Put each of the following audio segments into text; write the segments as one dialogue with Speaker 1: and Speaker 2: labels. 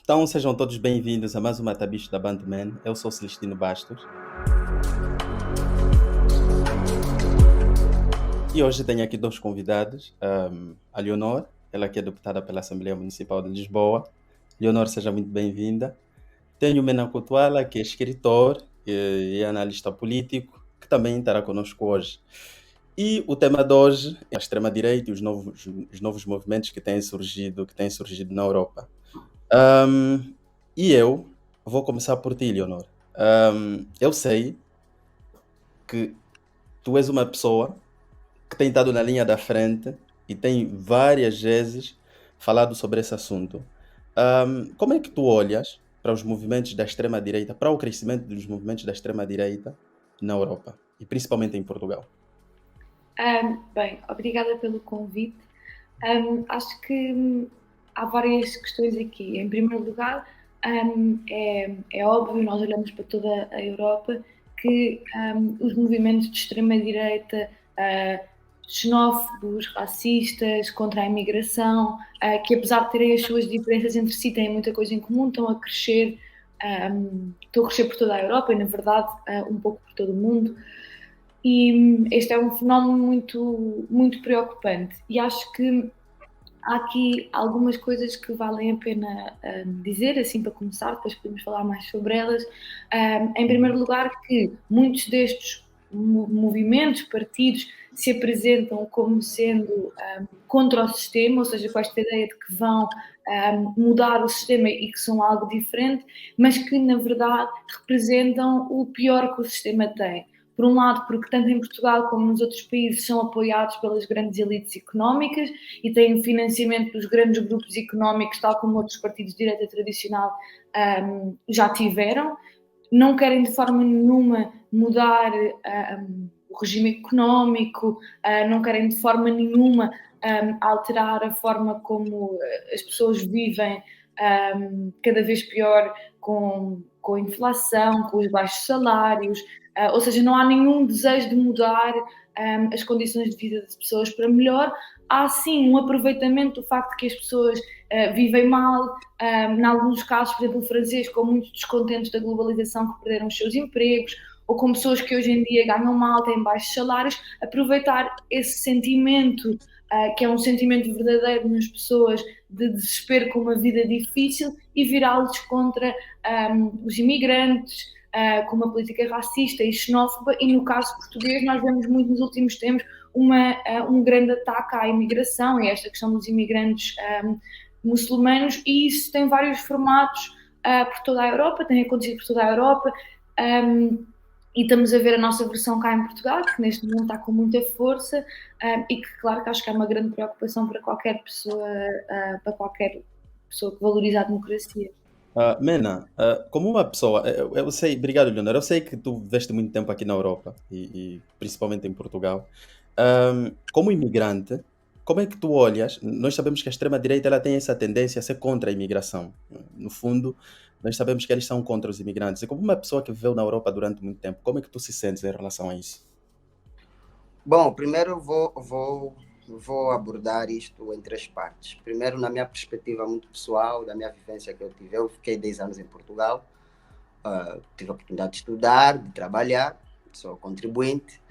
Speaker 1: Então sejam todos bem-vindos a mais uma Tabicho da Bandman. Eu sou Celestino Bastos e hoje tenho aqui dois convidados. A Leonor, ela que é deputada pela Assembleia Municipal de Lisboa. Leonor, seja muito bem-vinda. Tenho o Mena Cotuala, que é escritor e analista político, que também estará conosco hoje. E o tema de hoje é a extrema-direita e os novos movimentos que têm surgido na Europa. Ahm, e eu vou começar por ti, Leonor. Eu sei que tu és uma pessoa que tem estado na linha da frente e tem várias vezes falado sobre esse assunto. Como é que tu olhas para os movimentos da extrema-direita, para o crescimento dos movimentos da extrema-direita na Europa e principalmente em Portugal?
Speaker 2: Bem, obrigada pelo convite. Acho que há várias questões aqui. Em primeiro lugar, é óbvio, nós olhamos para toda a Europa, que os movimentos de extrema-direita, xenófobos, racistas, contra a imigração, que apesar de terem as suas diferenças entre si, têm muita coisa em comum, estão a crescer por toda a Europa e, na verdade, um pouco por todo o mundo. E este é um fenómeno muito preocupante. E acho que há aqui algumas coisas que valem a pena dizer, assim para começar, depois podemos falar mais sobre elas. Em primeiro
Speaker 1: Uhum.
Speaker 2: lugar, que muitos destes movimentos, partidos, se apresentam como sendo contra o sistema, ou seja, com esta ideia de que vão mudar o sistema e que são algo diferente, mas que na verdade representam o pior que o sistema tem. Por um lado, porque tanto em Portugal como nos outros países são apoiados pelas grandes elites económicas e têm financiamento dos grandes grupos económicos, tal como outros partidos de direita tradicional já tiveram. Não querem de forma nenhuma mudar o regime económico, não querem de forma nenhuma alterar a forma como as pessoas vivem, cada vez pior com a inflação, com os baixos salários, ou seja, não há nenhum desejo de mudar as condições de vida das pessoas para melhor. Há sim um aproveitamento do facto de que as pessoas vivem mal, em alguns casos, por exemplo, o francês, com muitos descontentes da globalização que perderam os seus empregos, ou com pessoas que hoje em dia ganham mal, têm baixos salários, aproveitar esse sentimento, que é um sentimento verdadeiro nas pessoas, de desespero com uma vida difícil, e virá-los contra os imigrantes, com uma política racista e xenófoba, e no caso português nós vemos muito nos últimos tempos um grande ataque à imigração e esta questão dos imigrantes muçulmanos, e isso tem vários formatos por toda a Europa, tem acontecido por toda a Europa, e estamos a ver a nossa versão cá em Portugal, que neste momento está com muita força, e que claro que acho que é uma grande preocupação para qualquer pessoa que valoriza a democracia.
Speaker 1: Mena, como uma pessoa, eu sei, obrigado, Leonor. Eu sei que tu viveste muito tempo aqui na Europa e principalmente em Portugal. Como imigrante, como é que tu olhas? Nós sabemos que a extrema-direita ela tem essa tendência a ser contra a imigração. No fundo, nós sabemos que eles são contra os imigrantes. E como uma pessoa que viveu na Europa durante muito tempo, como é que tu se sentes em relação a isso?
Speaker 3: Bom, primeiro vou abordar isto em três partes. Primeiro, na minha perspectiva muito pessoal, da minha vivência que eu tive. Eu fiquei 10 anos em Portugal, tive a oportunidade de estudar, de trabalhar, sou contribuinte,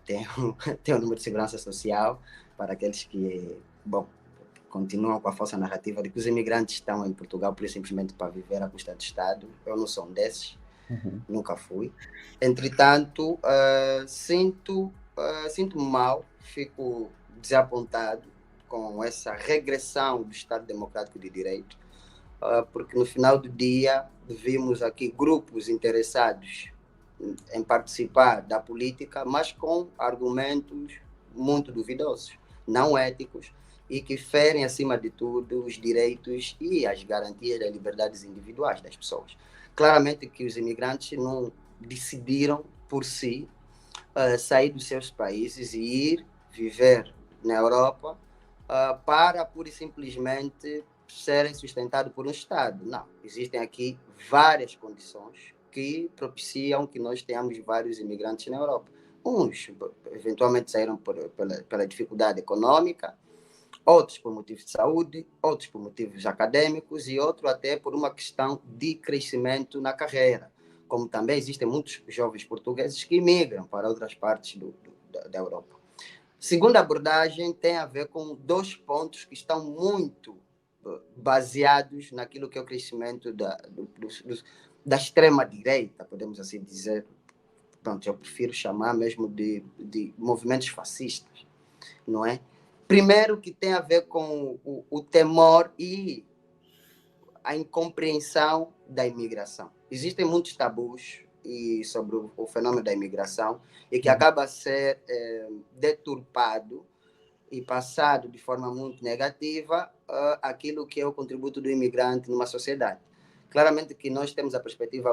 Speaker 3: tenho, tenho número de segurança social para aqueles que, bom, continuam com a falsa narrativa de que os imigrantes estão em Portugal por simplesmente para viver à custa do Estado. Eu não sou um desses,
Speaker 1: Uhum.
Speaker 3: nunca fui. Entretanto, sinto-me mal, fico desapontado com essa regressão do Estado Democrático de Direito, porque no final do dia vimos aqui grupos interessados em participar da política, mas com argumentos muito duvidosos, não éticos, e que ferem, acima de tudo, os direitos e as garantias das liberdades individuais das pessoas. Claramente que os imigrantes não decidiram por si sair dos seus países e ir viver na Europa para pura e simplesmente serem sustentados por um Estado. Não, existem aqui várias condições que propiciam que nós tenhamos vários imigrantes na Europa. Uns eventualmente saíram pela dificuldade econômica, outros por motivos de saúde, outros por motivos acadêmicos e outros até por uma questão de crescimento na carreira. Como também existem muitos jovens portugueses que migram para outras partes da Europa. Segunda abordagem tem a ver com 2 pontos que estão muito baseados naquilo que é o crescimento da extrema-direita, podemos assim dizer. Pronto, eu prefiro chamar mesmo de movimentos fascistas, não é? Primeiro, que tem a ver com o temor e a incompreensão da imigração. Existem muitos tabus sobre o fenômeno da imigração e que acaba a ser deturpado e passado de forma muito negativa aquilo que é o contributo do imigrante numa sociedade. Claramente que nós temos a perspectiva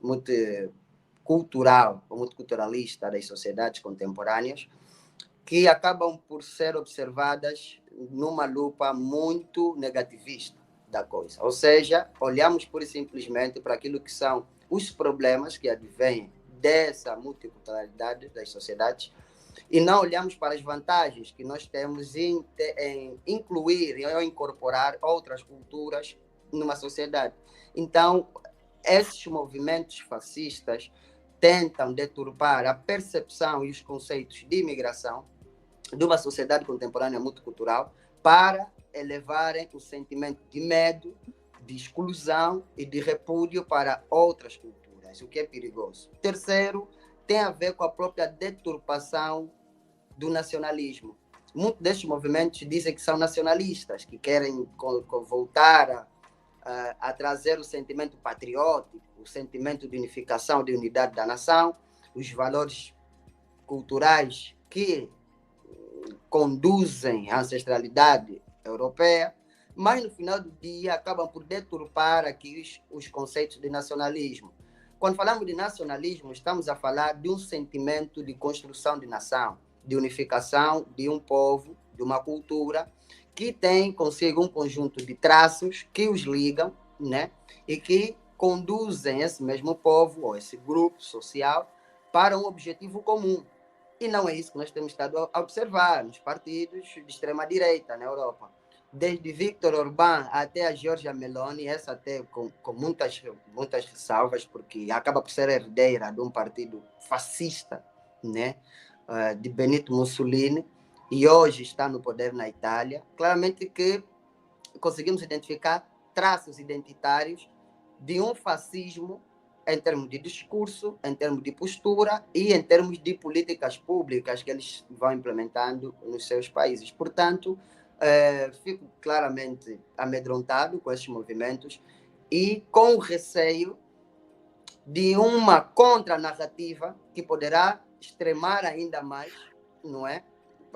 Speaker 3: multicultural ou multiculturalista das sociedades contemporâneas, que acabam por ser observadas numa lupa muito negativista da coisa. Ou seja, olhamos pura e simplesmente para aquilo que são os problemas que advêm dessa multiculturalidade das sociedades e não olhamos para as vantagens que nós temos em incluir ou incorporar outras culturas numa sociedade. Então, esses movimentos fascistas tentam deturpar a percepção e os conceitos de imigração de uma sociedade contemporânea multicultural para elevarem o sentimento de medo, de exclusão e de repúdio para outras culturas, o que é perigoso. Terceiro, tem a ver com a própria deturpação do nacionalismo. Muitos destes movimentos dizem que são nacionalistas, que querem voltar a trazer o sentimento patriótico, o sentimento de unificação, de unidade da nação, os valores culturais que conduzem à ancestralidade europeia, mas no final do dia acabam por deturpar aqui os conceitos de nacionalismo. Quando falamos de nacionalismo, estamos a falar de um sentimento de construção de nação, de unificação de um povo, de uma cultura, que tem consigo um conjunto de traços que os ligam, né? E que conduzem esse mesmo povo, ou esse grupo social, para um objetivo comum. E não é isso que nós temos estado a observar nos partidos de extrema-direita na Europa. Desde Viktor Orbán até a Giorgia Meloni, essa até com muitas ressalvas, porque acaba por ser herdeira de um partido fascista, né? De Benito Mussolini, e hoje está no poder na Itália. Claramente que conseguimos identificar traços identitários de um fascismo em termos de discurso, em termos de postura e em termos de políticas públicas que eles vão implementando nos seus países. Portanto, fico claramente amedrontado com esses movimentos e com o receio de uma contranarrativa que poderá extremar ainda mais, não é?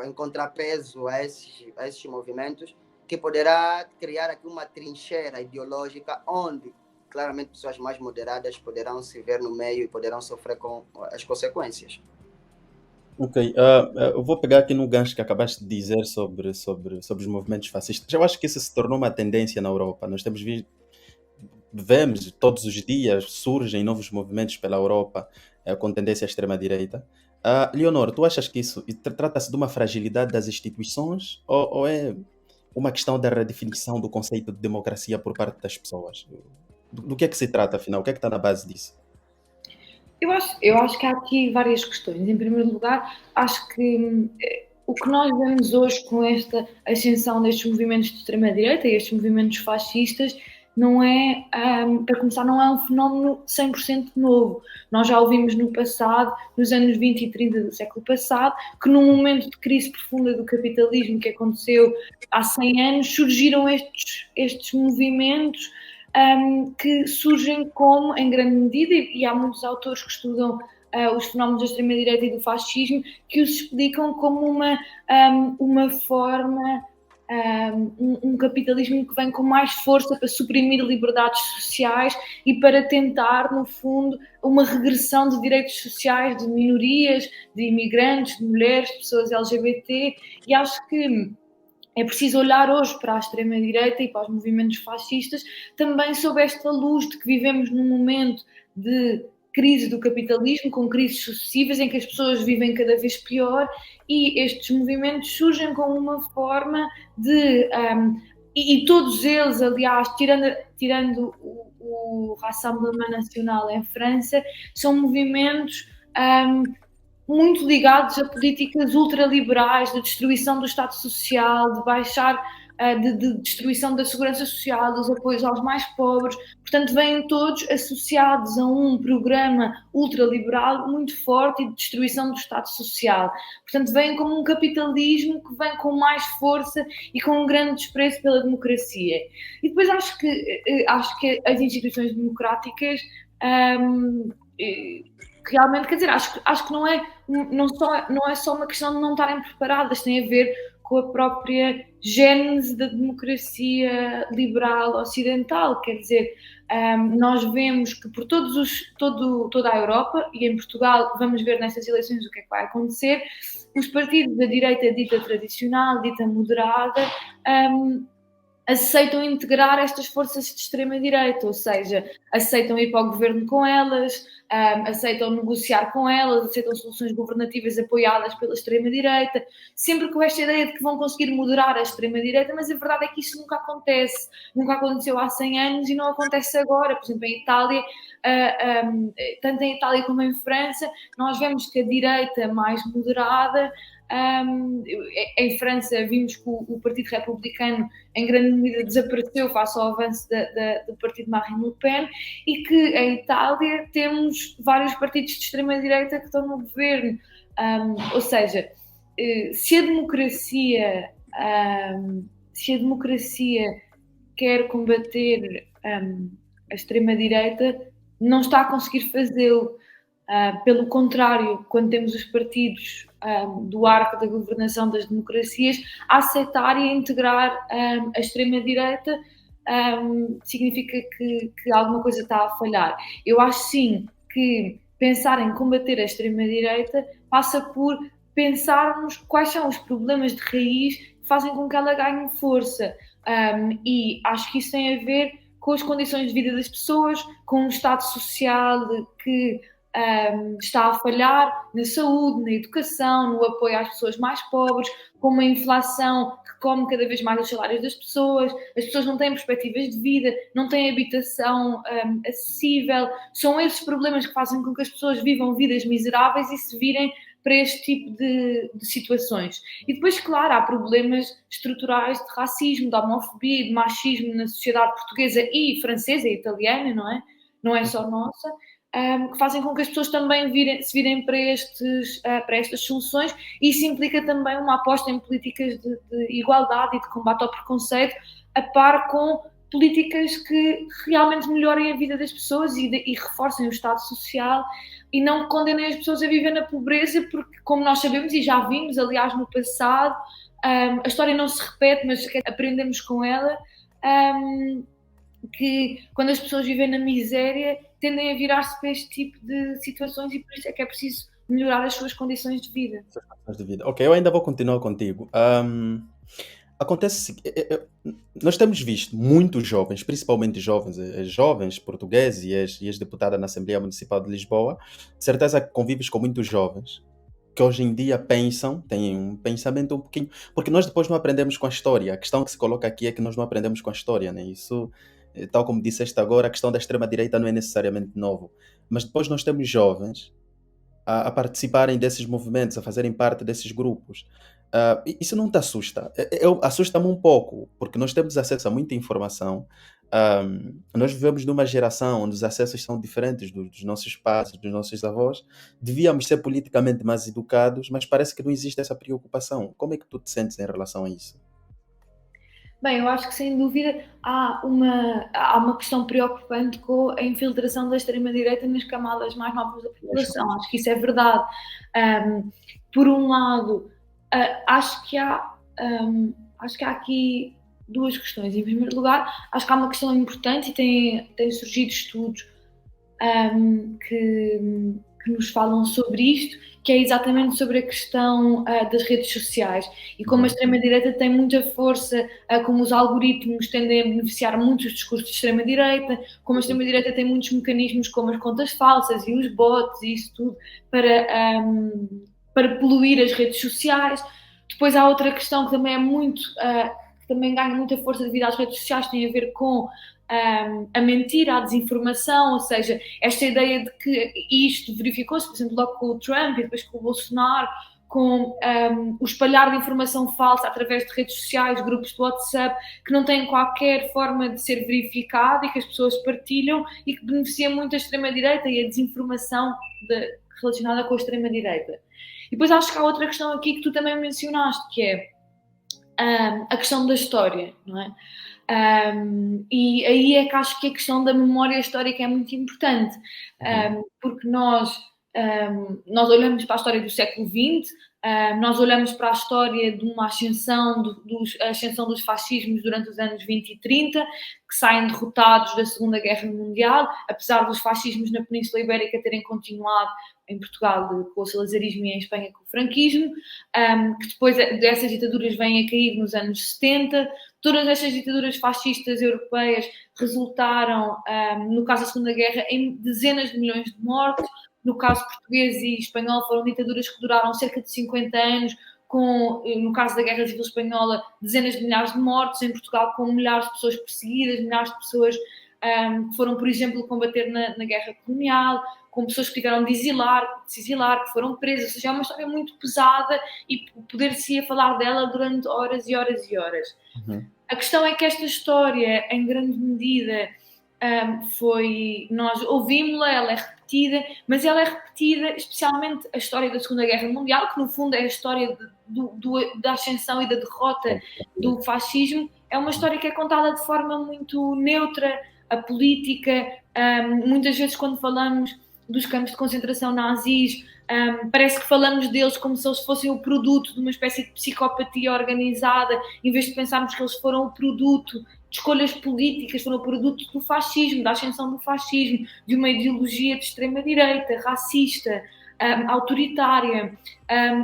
Speaker 3: Em contrapeso a esses movimentos, que poderá criar aqui uma trincheira ideológica onde claramente pessoas mais moderadas poderão se ver no meio e poderão sofrer com as consequências.
Speaker 1: Ok, eu vou pegar aqui no gancho que acabaste de dizer sobre os movimentos fascistas. Eu acho que isso se tornou uma tendência na Europa. Nós vemos todos os dias surgem novos movimentos pela Europa com tendência à extrema-direita. Leonor, tu achas que isso trata-se de uma fragilidade das instituições ou é uma questão da redefinição do conceito de democracia por parte das pessoas? Do que é que se trata, afinal? O que é que está na base disso?
Speaker 2: Eu acho que há aqui várias questões. Em primeiro lugar, acho que o que nós vemos hoje com esta ascensão destes movimentos de extrema-direita e estes movimentos fascistas não é, para começar, não é um fenómeno 100% novo. Nós já ouvimos no passado, nos anos 20 e 30 do século passado, que num momento de crise profunda do capitalismo que aconteceu há 100 anos, surgiram estes movimentos que surgem como, em grande medida, e há muitos autores que estudam os fenómenos da extrema-direita e do fascismo, que os explicam como uma forma, um capitalismo que vem com mais força para suprimir liberdades sociais e para tentar, no fundo, uma regressão de direitos sociais de minorias, de imigrantes, de mulheres, de pessoas LGBT, e acho que é preciso olhar hoje para a extrema-direita e para os movimentos fascistas também sob esta luz de que vivemos num momento de crise do capitalismo, com crises sucessivas em que as pessoas vivem cada vez pior, e estes movimentos surgem como uma forma de... e todos eles, aliás, tirando o Rassemblement National em França, são movimentos muito ligados a políticas ultraliberais de destruição do Estado Social, de baixar, de destruição da segurança social, dos apoios aos mais pobres. Portanto, vêm todos associados a um programa ultraliberal muito forte e de destruição do Estado Social. Portanto, vêm como um capitalismo que vem com mais força e com um grande desprezo pela democracia. E depois acho que as instituições democráticas realmente, quer dizer, acho que não é só uma questão de não estarem preparadas, tem a ver com a própria gênese da democracia liberal ocidental. Quer dizer, nós vemos que por toda a Europa, e em Portugal vamos ver nestas eleições o que é que vai acontecer, os partidos da direita dita tradicional, dita moderada, aceitam integrar estas forças de extrema-direita, ou seja, aceitam ir para o governo com elas, aceitam negociar com elas, aceitam soluções governativas apoiadas pela extrema-direita, sempre com esta ideia de que vão conseguir moderar a extrema-direita, mas a verdade é que isso nunca acontece. Nunca aconteceu há 100 anos e não acontece agora. Por exemplo, em Itália, tanto em Itália como em França, nós vemos que a direita mais moderada... em França vimos que o Partido Republicano em grande medida desapareceu face ao avanço do partido Marine Le Pen, e que em Itália temos vários partidos de extrema-direita que estão no governo. Ou seja, se a democracia quer combater a extrema-direita, não está a conseguir fazê-lo. Pelo contrário, quando temos os partidos do arco da governação das democracias a aceitar e a integrar a extrema-direita, significa que alguma coisa está a falhar. Eu acho sim que pensar em combater a extrema-direita passa por pensarmos quais são os problemas de raiz que fazem com que ela ganhe força, e acho que isso tem a ver com as condições de vida das pessoas, com um Estado social que está a falhar na saúde, na educação, no apoio às pessoas mais pobres, com uma inflação que come cada vez mais os salários das pessoas, as pessoas não têm perspectivas de vida, não têm habitação acessível. São esses problemas que fazem com que as pessoas vivam vidas miseráveis e se virem para este tipo de situações. E depois, claro, há problemas estruturais de racismo, de homofobia, de machismo na sociedade portuguesa e francesa e italiana, não é? Não é só nossa. Que fazem com que as pessoas também se virem para estas soluções, e isso implica também uma aposta em políticas de igualdade e de combate ao preconceito, a par com políticas que realmente melhorem a vida das pessoas e reforcem o Estado Social e não condenem as pessoas a viver na pobreza, porque, como nós sabemos e já vimos, aliás, no passado, a história não se repete, mas aprendemos com ela, que quando as pessoas vivem na miséria tendem a virar-se para este tipo de situações, e por isso é que é preciso melhorar as suas condições de vida.
Speaker 1: Ok, eu ainda vou continuar contigo. Acontece, nós temos visto muitos jovens, principalmente jovens portugueses e as deputadas na Assembleia Municipal de Lisboa, de certeza que convives com muitos jovens que hoje em dia têm um pensamento um pouquinho... Porque nós depois não aprendemos com a história. A questão que se coloca aqui é que nós não aprendemos com a história, né? Isso, tal como disseste agora, a questão da extrema-direita não é necessariamente novo. Mas depois nós temos jovens a participarem desses movimentos, a fazerem parte desses grupos. Isso não te assusta? Assusta-me um pouco, porque nós temos acesso a muita informação. Nós vivemos numa geração onde os acessos são diferentes dos nossos pais, dos nossos avós. Devíamos ser politicamente mais educados, mas parece que não existe essa preocupação. Como é que tu te sentes em relação a isso?
Speaker 2: Bem, eu acho que sem dúvida há uma questão preocupante com a infiltração da extrema-direita nas camadas mais novas da população. Acho que isso é verdade. Por um lado, acho que há aqui duas questões. Em primeiro lugar, acho que há uma questão importante e tem surgido estudos que que nos falam sobre isto, que é exatamente sobre a questão das redes sociais e como a extrema-direita tem muita força, como os algoritmos tendem a beneficiar muito os discursos de extrema-direita, como a extrema-direita tem muitos mecanismos como as contas falsas e os bots e isso tudo para poluir as redes sociais. Depois há outra questão que também é muito, que também ganha muita força devido às redes sociais, tem a ver com a mentira, a desinformação, ou seja, esta ideia de que isto verificou-se, por exemplo, logo com o Trump e depois com o Bolsonaro, com o espalhar de informação falsa através de redes sociais, grupos de WhatsApp, que não têm qualquer forma de ser verificado e que as pessoas partilham e que beneficia muito a extrema-direita e a desinformação relacionada com a extrema-direita. E depois acho que há outra questão aqui que tu também mencionaste, que é a questão da história, não é? E aí é que acho que a questão da memória histórica é muito importante, porque nós olhamos para a história do século XX, nós olhamos para a história de uma ascensão dos fascismos durante os anos 20 e 30, que saem derrotados da Segunda Guerra Mundial, apesar dos fascismos na Península Ibérica terem continuado em Portugal com o salazarismo e em Espanha com o franquismo, que depois dessas ditaduras vêm a cair nos anos 70. Todas estas ditaduras fascistas europeias resultaram, no caso da Segunda Guerra, em dezenas de milhões de mortos. No caso português e espanhol, foram ditaduras que duraram cerca de 50 anos, no caso da Guerra Civil Espanhola, dezenas de milhares de mortos. Em Portugal, com milhares de pessoas perseguidas, milhares de pessoas que foram, por exemplo, combater na Guerra Colonial, com pessoas que tiveram de se exilar, que foram presas. Ou seja, é uma história muito pesada e poder-se falar dela durante horas e horas e horas. A questão é que esta história, em grande medida, nós ouvimos-la, ela é repetida, mas ela é repetida especialmente a história da Segunda Guerra Mundial, que no fundo é a história da ascensão e da derrota do fascismo. É uma história que é contada de forma muito neutra, apolítica. Muitas vezes quando falamos dos campos de concentração nazis, parece que falamos deles como se eles fossem o produto de uma espécie de psicopatia organizada, em vez de pensarmos que eles foram o produto de escolhas políticas, foram o produto do fascismo, da ascensão do fascismo, de uma ideologia de extrema-direita, racista, autoritária.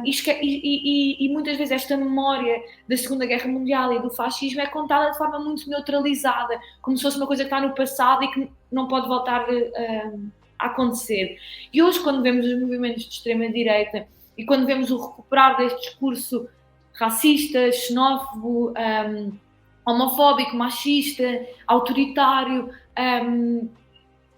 Speaker 2: E muitas vezes esta memória da Segunda Guerra Mundial e do fascismo é contada de forma muito neutralizada, como se fosse uma coisa que está no passado e que não pode voltar a acontecer. E hoje, quando vemos os movimentos de extrema-direita e quando vemos o recuperar deste discurso racista, xenófobo, homofóbico, machista, autoritário,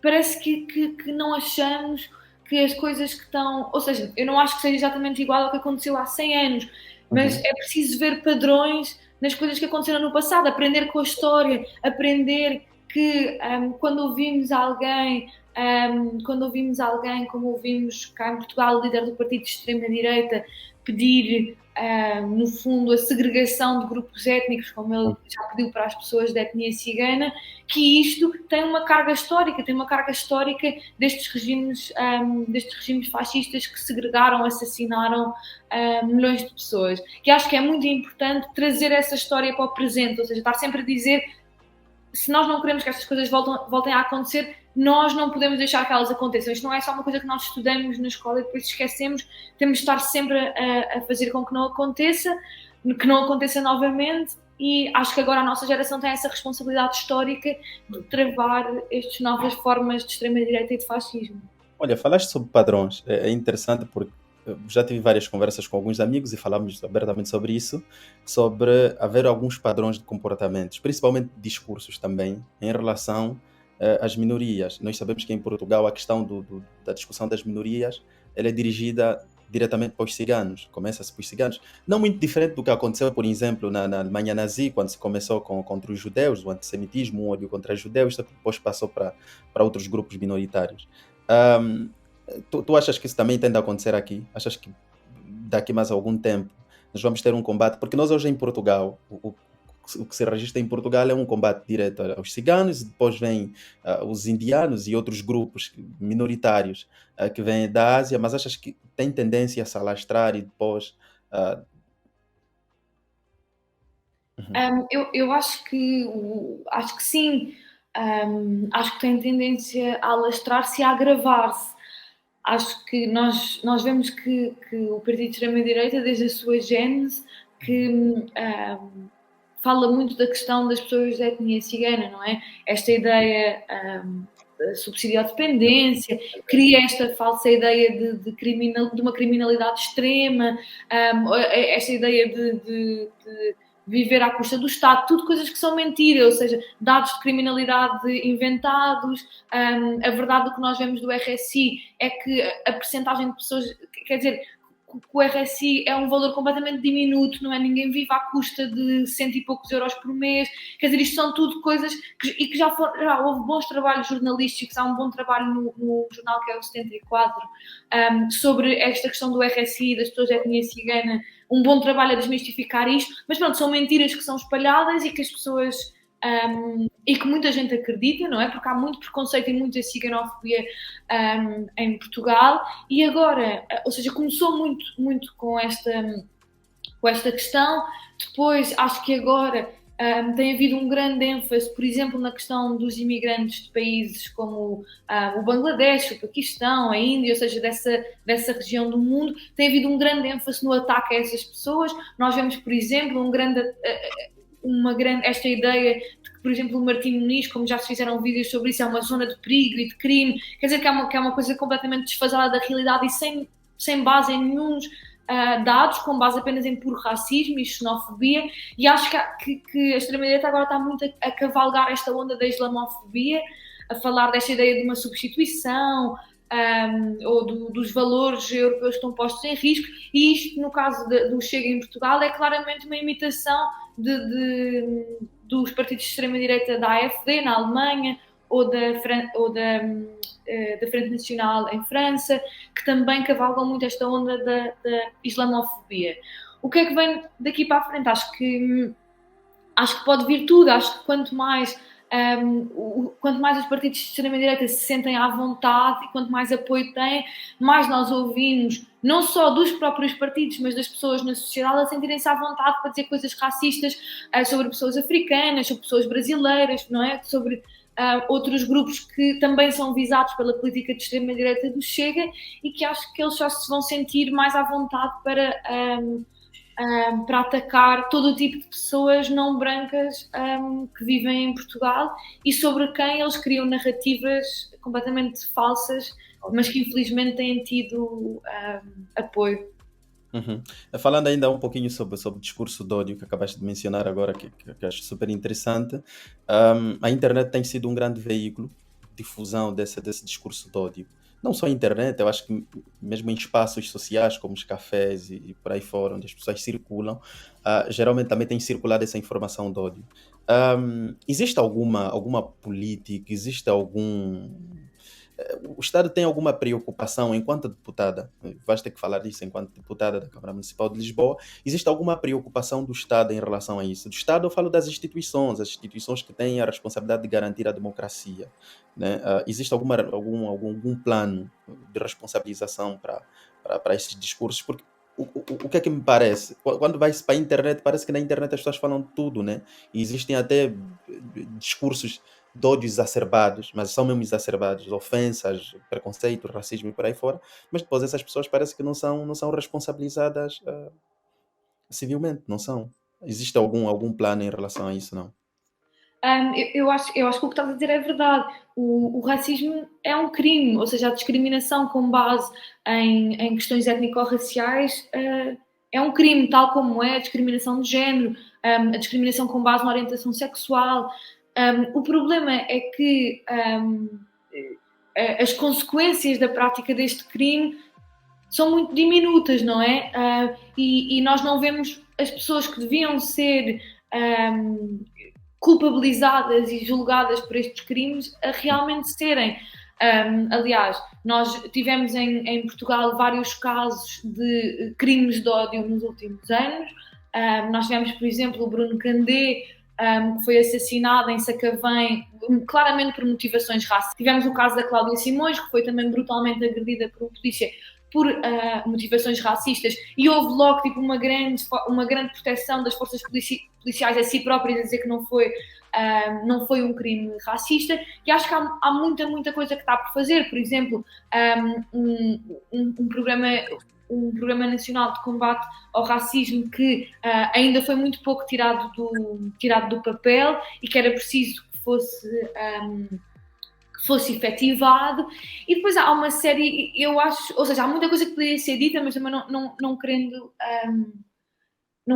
Speaker 2: parece que não achamos que as coisas que estão... Ou seja, eu não acho que seja exatamente igual ao que aconteceu há 100 anos, mas é preciso ver padrões nas coisas que aconteceram no passado, aprender com a história, aprender que quando ouvimos alguém, como ouvimos cá em Portugal, o líder do partido de extrema-direita, pedir, no fundo, a segregação de grupos étnicos, como ele já pediu para as pessoas da etnia cigana, que isto tem uma carga histórica destes regimes fascistas que segregaram, assassinaram milhões de pessoas. E acho que é muito importante trazer essa história para o presente, ou seja, estar sempre a dizer, se nós não queremos que estas coisas voltem a acontecer, nós não podemos deixar que elas aconteçam. Isto não é só uma coisa que nós estudamos na escola e depois esquecemos. Temos de estar sempre a fazer com que não aconteça novamente, e acho que agora a nossa geração tem essa responsabilidade histórica de travar estas novas formas de extrema-direita e de fascismo.
Speaker 1: Olha, falaste sobre padrões. É interessante porque já tive várias conversas com alguns amigos e falamos abertamente sobre isso, sobre haver alguns padrões de comportamentos, principalmente discursos também, em relação às minorias. Nós sabemos que em Portugal a questão da discussão das minorias ela é dirigida diretamente para os ciganos, começa-se para os ciganos. Não muito diferente do que aconteceu, por exemplo, na Alemanha nazi, quando se começou contra os judeus, o antissemitismo, o ódio contra os judeus, depois passou para outros grupos minoritários. Tu achas que isso também tende a acontecer aqui? Achas que daqui mais algum tempo nós vamos ter um combate? Porque nós hoje em Portugal, o que se registra em Portugal é um combate direto aos ciganos, e depois vêm os indianos e outros grupos minoritários que vêm da Ásia, mas achas que tem tendência a se alastrar e depois...
Speaker 2: Eu acho que sim. Acho que tem tendência a alastrar-se e a agravar-se. acho que nós vemos que o Partido de Extrema-Direita, desde a sua gênese, que fala muito da questão das pessoas da etnia cigana, não é? Esta ideia da subsidiodependência, cria esta falsa ideia de uma criminalidade extrema, esta ideia de viver à custa do Estado, tudo coisas que são mentiras, ou seja, dados de criminalidade inventados. A verdade do que nós vemos do RSI é que a percentagem de pessoas, quer dizer, o RSI é um valor completamente diminuto, não é? Ninguém vive à custa de 100 e poucos euros por mês. Quer dizer, isto são tudo coisas que já houve bons trabalhos jornalísticos. Há um bom trabalho no jornal que é o 74 sobre esta questão do RSI, das pessoas de etnia cigana. Um bom trabalho a desmistificar isto. Mas pronto, são mentiras que são espalhadas e que as pessoas... e que muita gente acredita, não é? Porque há muito preconceito e muita ciganofobia em Portugal, e agora, ou seja, começou muito com esta questão. Depois, acho que agora tem havido um grande ênfase, por exemplo, na questão dos imigrantes de países como o Bangladesh, o Paquistão, a Índia, ou seja, dessa região do mundo. Tem havido um grande ênfase no ataque a essas pessoas. Nós vemos, por exemplo, esta ideia de que, por exemplo, o Martim Muniz, como já se fizeram vídeos sobre isso, é uma zona de perigo e de crime, quer dizer que é uma coisa completamente desfasada da realidade e sem base em nenhum dados, com base apenas em puro racismo e xenofobia. E acho que a extrema-direita agora está muito a cavalgar esta onda da islamofobia, a falar desta ideia de uma substituição, ou dos valores europeus que estão postos em risco, e isto, no caso do Chega em Portugal, é claramente uma imitação dos partidos de extrema-direita da AfD na Alemanha, ou da Frente Nacional em França, que também cavalgam muito esta onda da islamofobia. O que é que vem daqui para a frente? Acho que pode vir tudo. Acho que quanto mais os partidos de extrema-direita se sentem à vontade e quanto mais apoio têm, mais nós ouvimos, não só dos próprios partidos, mas das pessoas na sociedade, a sentirem-se à vontade para dizer coisas racistas sobre pessoas africanas, sobre pessoas brasileiras, não é? Sobre outros grupos que também são visados pela política de extrema-direita do Chega, e que acho que eles só se vão sentir mais à vontade para atacar todo o tipo de pessoas não brancas que vivem em Portugal e sobre quem eles criam narrativas completamente falsas, mas que infelizmente têm tido apoio.
Speaker 1: Uhum. Falando ainda um pouquinho sobre o discurso de ódio que acabaste de mencionar agora, que acho super interessante. A internet tem sido um grande veículo de difusão desse discurso de ódio. Não só a internet, eu acho que mesmo em espaços sociais como os cafés e por aí fora, onde as pessoas circulam, geralmente também tem circulado essa informação de ódio. Existe alguma política, existe o Estado tem alguma preocupação enquanto deputada, vais ter que falar disso enquanto deputada da Câmara Municipal de Lisboa, existe alguma preocupação do Estado em relação a isso? Do Estado eu falo das instituições, as instituições que têm a responsabilidade de garantir a democracia, né? Existe algum plano de responsabilização para esses discursos? Porque o que é que me parece? Quando vai para a internet, parece que na internet as pessoas falam tudo, né? E existem até discursos de ódio exacerbados, mas são mesmo exacerbados, ofensas, preconceito, racismo e por aí fora, mas depois essas pessoas parece que não são responsabilizadas civilmente, não são. Existe algum plano em relação a isso, não?
Speaker 2: Eu acho que o que estás a dizer é verdade. O racismo é um crime, ou seja, a discriminação com base em questões étnico-raciais é um crime, tal como é a discriminação de género, a discriminação com base na orientação sexual. O problema é que as consequências da prática deste crime são muito diminutas, não é? E nós não vemos as pessoas que deviam ser culpabilizadas e julgadas por estes crimes a realmente serem. Aliás, nós tivemos em Portugal vários casos de crimes de ódio nos últimos anos. Nós tivemos, por exemplo, o Bruno Candé, que foi assassinado em Sacavém, claramente por motivações racistas. Tivemos o caso da Cláudia Simões, que foi também brutalmente agredida por um polícia por motivações racistas, e houve logo uma grande proteção das forças policiais a si próprias, a dizer que não foi não foi um crime racista, e acho que há muita coisa que está por fazer. Por exemplo, um programa nacional de combate ao racismo que ainda foi muito pouco tirado do papel e que era preciso que fosse efetivado. E depois há uma série, eu acho, ou seja, há muita coisa que poderia ser dita, mas também não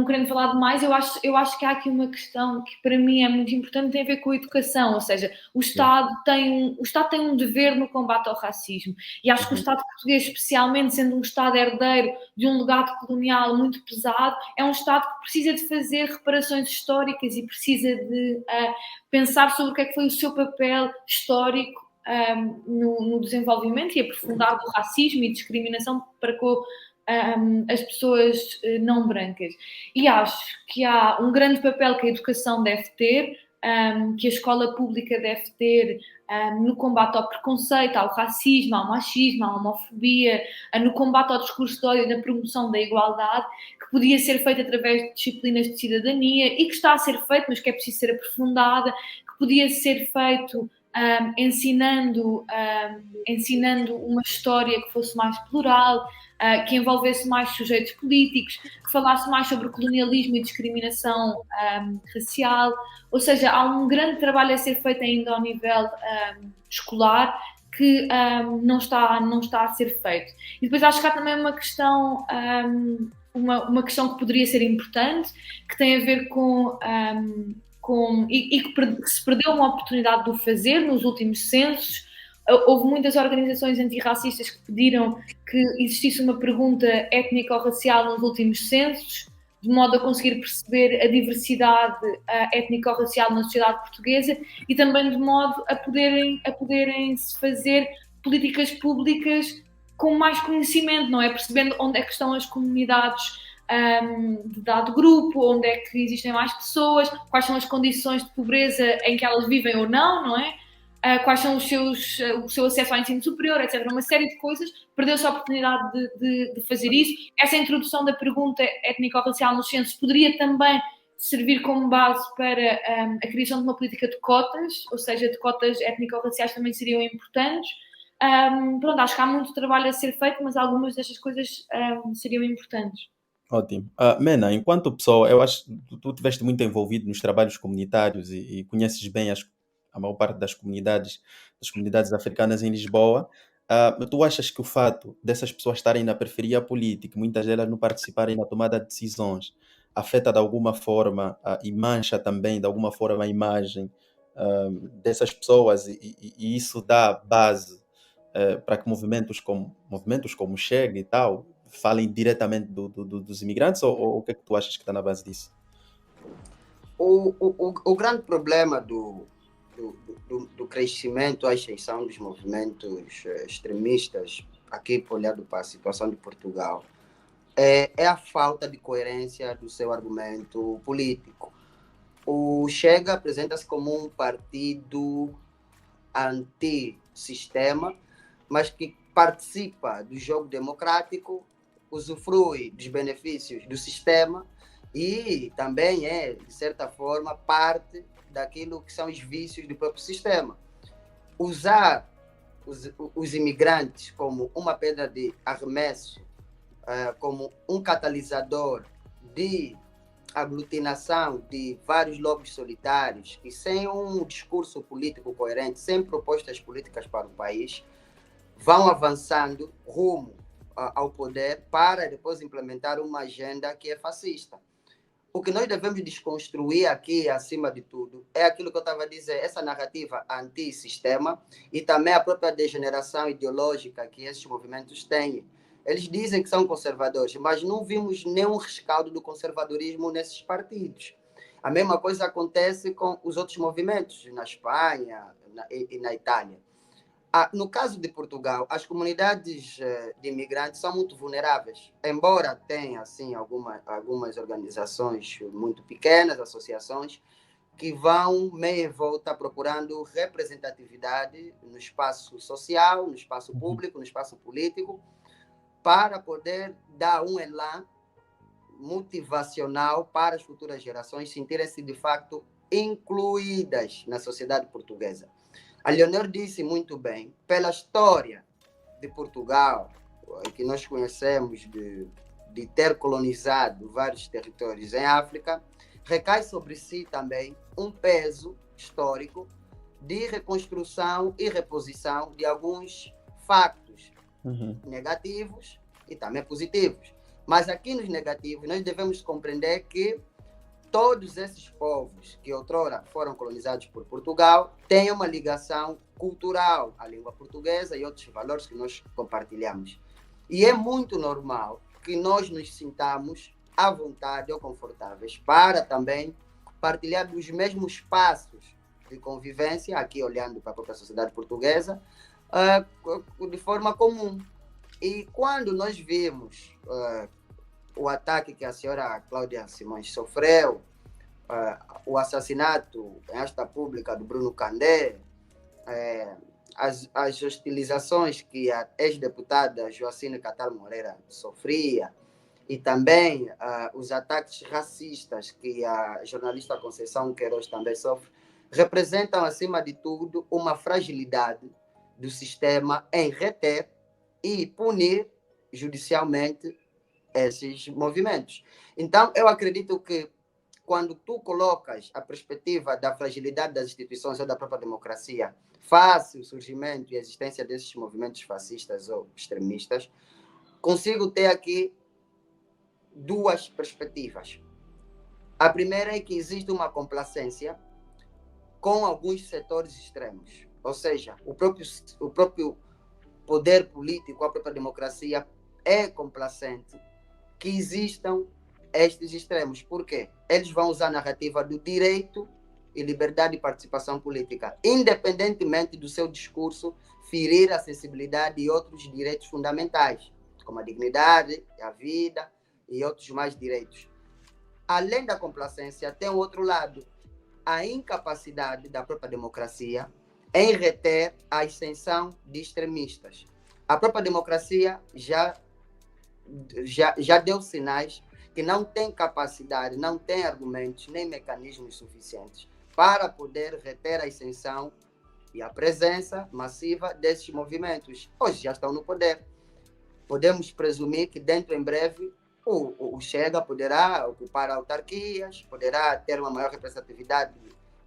Speaker 2: querendo falar demais, eu acho que há aqui uma questão que para mim é muito importante, tem a ver com a educação, ou seja, o Estado tem um dever no combate ao racismo, e acho que o Estado português, especialmente sendo um Estado herdeiro de um legado colonial muito pesado, é um Estado que precisa de fazer reparações históricas e precisa de pensar sobre o que é que foi o seu papel histórico no desenvolvimento e aprofundar do racismo e discriminação para com as pessoas não brancas. E acho que há um grande papel que a educação deve ter, que a escola pública deve ter no combate ao preconceito, ao racismo, ao machismo, à homofobia, no combate ao discurso de ódio e na promoção da igualdade, que podia ser feito através de disciplinas de cidadania e que está a ser feito, mas que é preciso ser aprofundada, que podia ser feito ensinando uma história que fosse mais plural, que envolvesse mais sujeitos políticos, que falasse mais sobre colonialismo e discriminação racial. Ou seja, há um grande trabalho a ser feito ainda ao nível escolar que não está a ser feito. E depois acho que há também uma questão, uma questão que poderia ser importante, que tem a ver com que se perdeu uma oportunidade de o fazer nos últimos censos. Houve muitas organizações antirracistas que pediram que existisse uma pergunta étnico-racial nos últimos censos, de modo a conseguir perceber a diversidade étnico-racial na sociedade portuguesa e também de modo a poderem-se fazer políticas públicas com mais conhecimento, não é? Percebendo onde é que estão as comunidades de dado grupo, onde é que existem mais pessoas, quais são as condições de pobreza em que elas vivem ou não é? Quais são o seu acesso ao ensino superior, etc. Uma série de coisas, perdeu-se a oportunidade de fazer isso. Essa introdução da pergunta étnico-racial nos censos poderia também servir como base para a criação de uma política de cotas, ou seja, de cotas étnico-raciais também seriam importantes. Pronto, acho que há muito trabalho a ser feito, mas algumas destas coisas seriam importantes.
Speaker 1: Ótimo. Mena, enquanto pessoa, eu acho que tu estiveste muito envolvido nos trabalhos comunitários e conheces bem a maior parte das comunidades africanas em Lisboa. Tu achas que o fato dessas pessoas estarem na periferia política, muitas delas não participarem na tomada de decisões, afeta de alguma forma e mancha também de alguma forma a imagem dessas pessoas e isso dá base para que movimentos como o Chega e tal falem diretamente dos imigrantes ou o que é que tu achas que está na base disso?
Speaker 3: O grande problema do crescimento, à exceção dos movimentos extremistas, aqui olhando para a situação de Portugal, é a falta de coerência do seu argumento político. O Chega apresenta-se como um partido anti-sistema, mas que participa do jogo democrático, usufrui dos benefícios do sistema e também é, de certa forma, parte daquilo que são os vícios do próprio sistema. Usar os imigrantes como uma pedra de arremesso, como um catalisador de aglutinação de vários lobos solitários que, sem um discurso político coerente, sem propostas políticas para o país, vão avançando rumo ao poder para depois implementar uma agenda que é fascista. O que nós devemos desconstruir aqui, acima de tudo, é aquilo que eu estava a dizer, essa narrativa anti-sistema e também a própria degeneração ideológica que esses movimentos têm. Eles dizem que são conservadores, mas não vimos nenhum rescaldo do conservadorismo nesses partidos. A mesma coisa acontece com os outros movimentos, na Espanha e na Itália. No caso de Portugal, as comunidades de imigrantes são muito vulneráveis, embora tenha assim, algumas organizações muito pequenas, associações, que vão meia e volta procurando representatividade no espaço social, no espaço público, no espaço político, para poder dar um elan motivacional para as futuras gerações sentirem-se, de facto, incluídas na sociedade portuguesa. A Leonor disse muito bem, pela história de Portugal, que nós conhecemos de ter colonizado vários territórios em África, recai sobre si também um peso histórico de reconstrução e reposição de alguns factos negativos e também positivos. Mas aqui nos negativos, nós devemos compreender que todos esses povos que outrora foram colonizados por Portugal têm uma ligação cultural à língua portuguesa e outros valores que nós compartilhamos. E é muito normal que nós nos sintamos à vontade ou confortáveis para também partilhar dos mesmos passos de convivência, aqui olhando para a própria sociedade portuguesa, de forma comum. E quando nós vimos o ataque que a senhora Cláudia Simões sofreu, o assassinato em asta pública do Bruno Candé, as hostilizações que a ex-deputada Joacine Catar Moreira sofria, e também os ataques racistas que a jornalista Conceição Queiroz também sofre, representam, acima de tudo, uma fragilidade do sistema em reter e punir judicialmente esses movimentos. Então, eu acredito que quando tu colocas a perspectiva da fragilidade das instituições ou da própria democracia face ao surgimento e existência desses movimentos fascistas ou extremistas, consigo ter aqui duas perspectivas. A primeira é que existe uma complacência com alguns setores extremos, ou seja, o próprio poder político, a própria democracia é complacente que existam estes extremos. Por quê? Eles vão usar a narrativa do direito e liberdade de participação política, independentemente do seu discurso ferir a sensibilidade e outros direitos fundamentais, como a dignidade, a vida e outros mais direitos. Além da complacência, tem o outro lado, a incapacidade da própria democracia em reter a ascensão de extremistas. A própria democracia já deu sinais que não tem capacidade, não tem argumentos nem mecanismos suficientes para poder reter a ascensão e a presença massiva desses movimentos. Hoje já estão no poder. Podemos presumir que dentro em breve o Chega poderá ocupar autarquias, poderá ter uma maior representatividade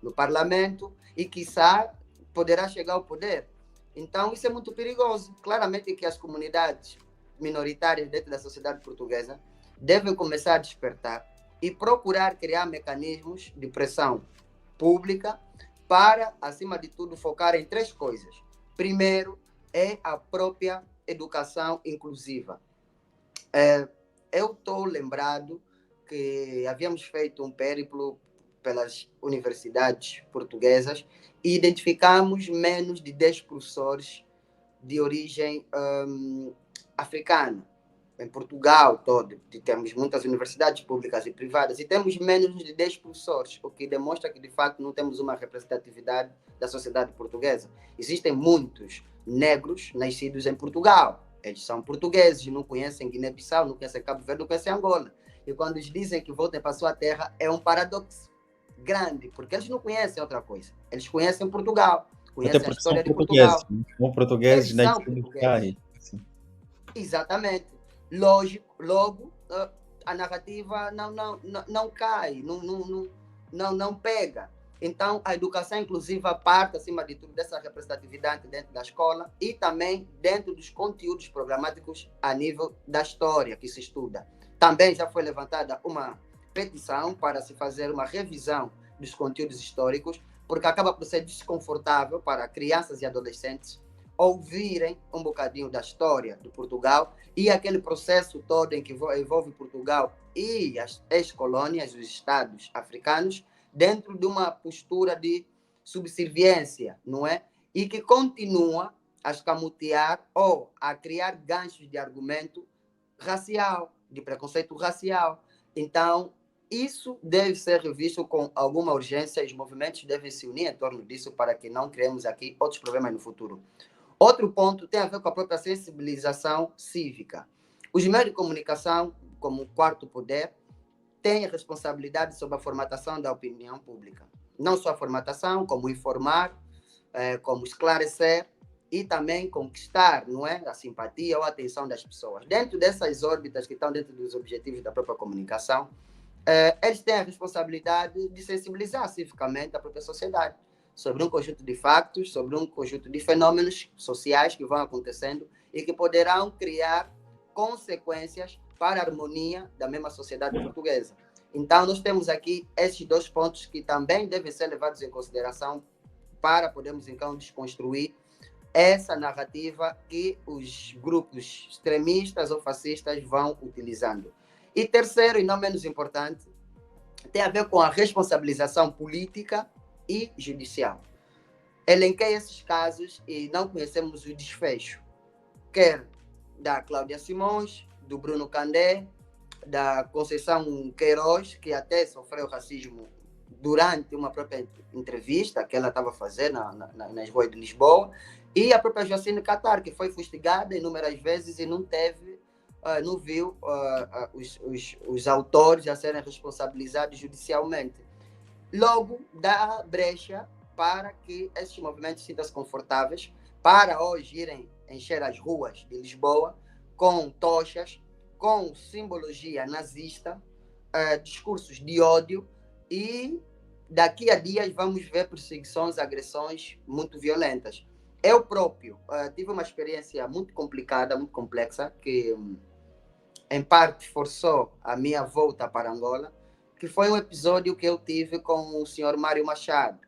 Speaker 3: no parlamento e, quiçá, poderá chegar ao poder. Então, isso é muito perigoso. Claramente que as comunidades minoritárias dentro da sociedade portuguesa devem começar a despertar e procurar criar mecanismos de pressão pública para, acima de tudo, focar em três coisas. Primeiro, é a própria educação inclusiva. Eu estou lembrado que havíamos feito um périplo pelas universidades portuguesas e identificamos menos de 10 professores de origem africana. Em Portugal todo, temos muitas universidades públicas e privadas e temos menos de 10 professores, o que demonstra que, de facto, não temos uma representatividade da sociedade portuguesa. Existem muitos negros nascidos em Portugal. Eles são portugueses, não conhecem Guiné-Bissau, não conhecem Cabo Verde, não conhecem Angola. E quando eles dizem que voltem para a sua terra, é um paradoxo grande, porque eles não conhecem outra coisa. Eles conhecem Portugal, conhecem a história de Portugal.
Speaker 1: São portugueses,
Speaker 3: eles são portugueses. Exatamente. Logo, a narrativa não cai, não pega. Então, a educação inclusiva parte, acima de tudo, dessa representatividade dentro da escola e também dentro dos conteúdos programáticos a nível da história que se estuda. Também já foi levantada uma petição para se fazer uma revisão dos conteúdos históricos, porque acaba por ser desconfortável para crianças e adolescentes ouvirem um bocadinho da história de Portugal e aquele processo todo em que envolve Portugal e as ex-colônias, os estados africanos, dentro de uma postura de subserviência, não é? E que continua a escamotear ou a criar ganchos de argumento racial, de preconceito racial. Então, isso deve ser revisto com alguma urgência e os movimentos devem se unir em torno disso para que não criemos aqui outros problemas no futuro. Outro ponto tem a ver com a própria sensibilização cívica. Os meios de comunicação, como o quarto poder, têm responsabilidade sobre a formatação da opinião pública. não só a formatação, como informar, como esclarecer e também conquistar, não é, a simpatia ou a atenção das pessoas. Dentro dessas órbitas que estão dentro dos objetivos da própria comunicação, eles têm a responsabilidade de sensibilizar civicamente a própria sociedade sobre um conjunto de factos, sobre um conjunto de fenômenos sociais que vão acontecendo e que poderão criar consequências para a harmonia da mesma sociedade portuguesa. Então, nós temos aqui esses dois pontos que também devem ser levados em consideração para podermos, então, desconstruir essa narrativa que os grupos extremistas ou fascistas vão utilizando. E terceiro, e não menos importante, tem a ver com a responsabilização política e judicial. Elenquei esses casos e não conhecemos o desfecho, quer da Cláudia Simões, do Bruno Candé, da Conceição Queiroz, que até sofreu racismo durante uma própria entrevista que ela estava a fazer nas ruas de Lisboa, e a própria Jacine Catar, que foi fustigada inúmeras vezes e não viu os autores a serem responsabilizados judicialmente. Logo, dá brecha para que esses movimentos sintam-se confortáveis para hoje irem encher as ruas de Lisboa com tochas, com simbologia nazista, discursos de ódio, e daqui a dias vamos ver perseguições, agressões muito violentas. Eu próprio tive uma experiência muito complicada, muito complexa, que em parte forçou a minha volta para Angola, que foi um episódio que eu tive com o senhor Mário Machado,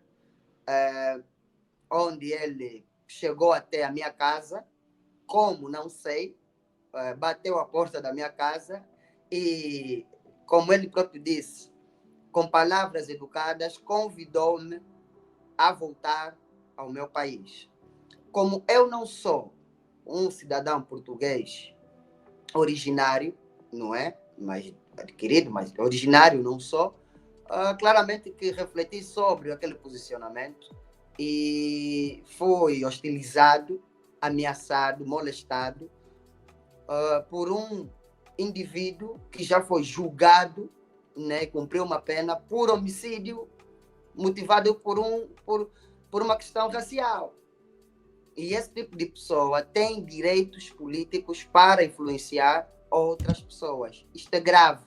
Speaker 3: onde ele chegou até a minha casa, como não sei, bateu a porta da minha casa e, como ele próprio disse, com palavras educadas, convidou-me a voltar ao meu país. Como eu não sou um cidadão português originário, não é? Mas adquirido, mas originário não sou, claramente que refleti sobre aquele posicionamento e fui hostilizado, ameaçado, molestado por um indivíduo que já foi julgado, né, cumpriu uma pena por homicídio motivado por uma questão racial. E esse tipo de pessoa tem direitos políticos para influenciar outras pessoas. Isto é grave.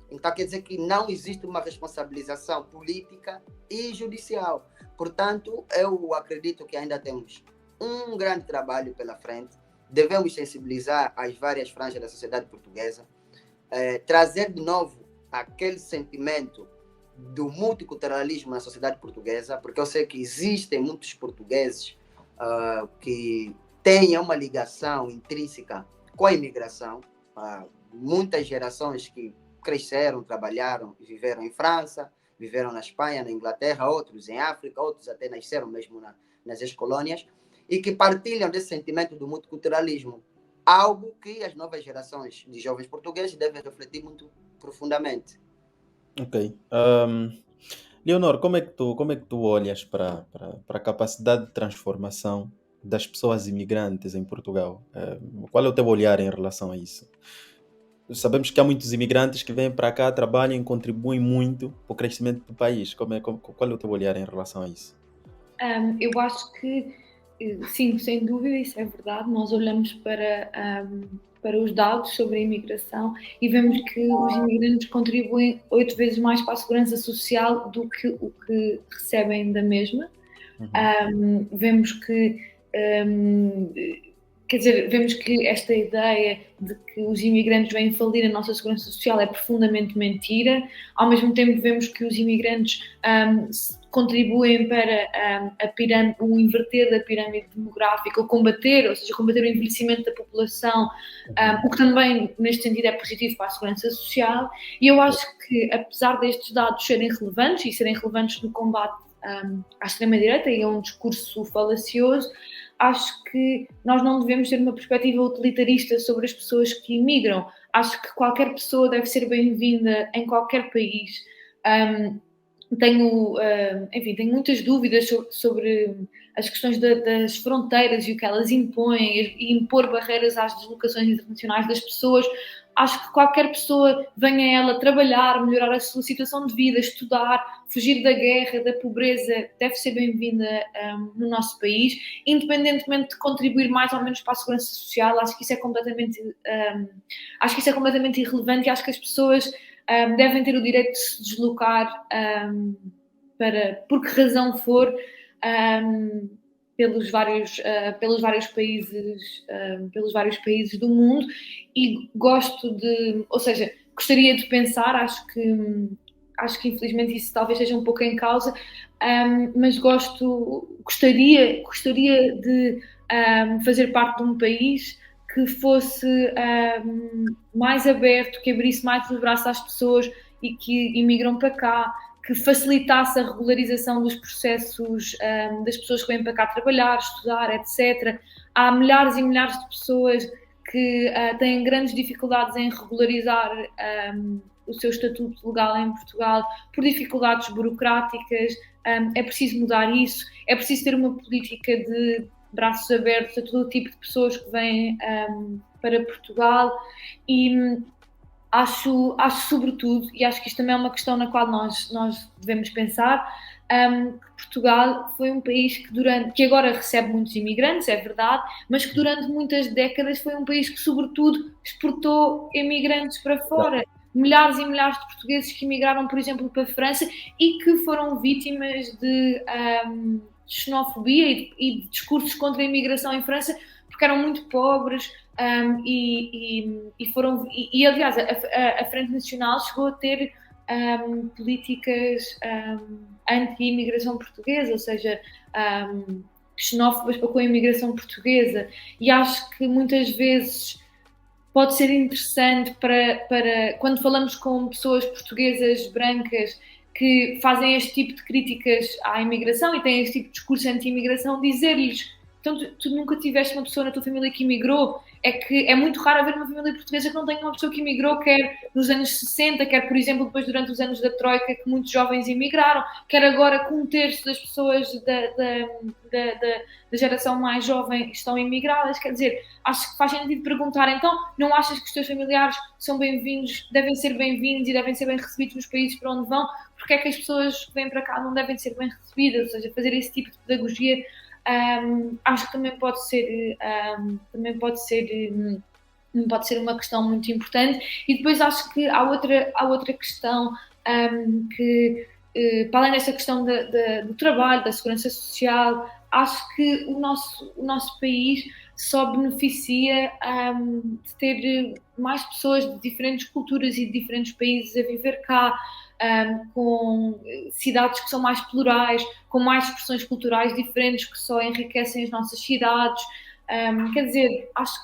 Speaker 3: Então, quer dizer que não existe uma responsabilização política e judicial. Portanto, eu acredito que ainda temos um grande trabalho pela frente. Devemos sensibilizar as várias franjas da sociedade portuguesa, trazer de novo aquele sentimento do multiculturalismo na sociedade portuguesa, porque eu sei que existem muitos portugueses que tenham uma ligação intrínseca com a imigração, muitas gerações que cresceram, trabalharam e viveram em França, viveram na Espanha, na Inglaterra, outros em África, outros até nasceram mesmo nas ex-colônias, e que partilham desse sentimento do multiculturalismo, algo que as novas gerações de jovens portugueses devem refletir muito profundamente.
Speaker 1: Ok. Leonor, como é que tu olhas para a capacidade de transformação das pessoas imigrantes em Portugal? Qual é o teu olhar em relação a isso? Sabemos que há muitos imigrantes que vêm para cá, trabalham e contribuem muito para o crescimento do país. Qual é o teu olhar em relação a isso?
Speaker 2: Eu acho que, sim, sem dúvida, isso é verdade. Nós olhamos para os dados sobre a imigração e vemos que os imigrantes contribuem 8 vezes mais para a segurança social do que o que recebem da mesma. Vemos que vemos que esta ideia de que os imigrantes vêm falir a nossa segurança social é profundamente mentira. Ao mesmo tempo, vemos que os imigrantes contribuem para o inverter da pirâmide demográfica, ou combater o envelhecimento da população, o que também, neste sentido, é positivo para a segurança social. E eu acho que, apesar destes dados serem relevantes, e serem relevantes no combate à extrema-direita, e a um discurso falacioso, acho que nós não devemos ter uma perspectiva utilitarista sobre as pessoas que imigram. Acho que qualquer pessoa deve ser bem-vinda em qualquer país. Tenho muitas dúvidas sobre as questões das fronteiras e o que elas impõem, e impor barreiras às deslocações internacionais das pessoas. Acho que qualquer pessoa venha ela trabalhar, melhorar a sua situação de vida, estudar, fugir da guerra, da pobreza, deve ser bem-vinda no nosso país, independentemente de contribuir mais ou menos para a segurança social. Acho que isso é completamente irrelevante, e acho que as pessoas devem ter o direito de se deslocar por que razão for, pelos vários países do mundo. E gostaria de pensar, acho que infelizmente isso talvez seja um pouco em causa, mas gostaria de fazer parte de um país que fosse mais aberto, que abrisse mais os braços às pessoas e que imigram para cá, que facilitasse a regularização dos processos das pessoas que vêm para cá trabalhar, estudar, etc. Há milhares e milhares de pessoas que têm grandes dificuldades em regularizar o seu estatuto legal em Portugal por dificuldades burocráticas. É preciso mudar isso, é preciso ter uma política de braços abertos a todo tipo de pessoas que vêm para Portugal. E acho sobretudo, e acho que isto também é uma questão na qual nós devemos pensar, que Portugal foi um país que agora recebe muitos imigrantes, é verdade, mas que durante muitas décadas foi um país que sobretudo exportou imigrantes para fora. Milhares e milhares de portugueses que emigraram, por exemplo, para a França e que foram vítimas de xenofobia e de discursos contra a imigração em França, porque eram muito pobres. Aliás, a Frente Nacional chegou a ter políticas anti-imigração portuguesa, ou seja, xenófobas para com a imigração portuguesa, e acho que muitas vezes pode ser interessante para quando falamos com pessoas portuguesas brancas que fazem este tipo de críticas à imigração e têm este tipo de discurso anti-imigração, dizer-lhes: então tu nunca tiveste uma pessoa na tua família que imigrou? É que é muito raro haver uma família portuguesa que não tenha uma pessoa que imigrou, quer nos anos 60, quer, por exemplo, depois durante os anos da Troika, que muitos jovens imigraram, quer agora que 1/3 das pessoas da geração mais jovem estão imigradas. Quer dizer, acho que faz sentido perguntar: então, não achas que os teus familiares são bem-vindos, devem ser bem-vindos e devem ser bem recebidos nos países para onde vão? Porque é que as pessoas que vêm para cá não devem ser bem recebidas? Ou seja, fazer esse tipo de pedagogia acho que também pode ser uma questão muito importante. E depois acho que há outra questão que, para além dessa questão do trabalho, da segurança social, acho que o nosso país só beneficia de ter mais pessoas de diferentes culturas e de diferentes países a viver cá, com cidades que são mais plurais, com mais expressões culturais diferentes que só enriquecem as nossas cidades. Quer dizer, acho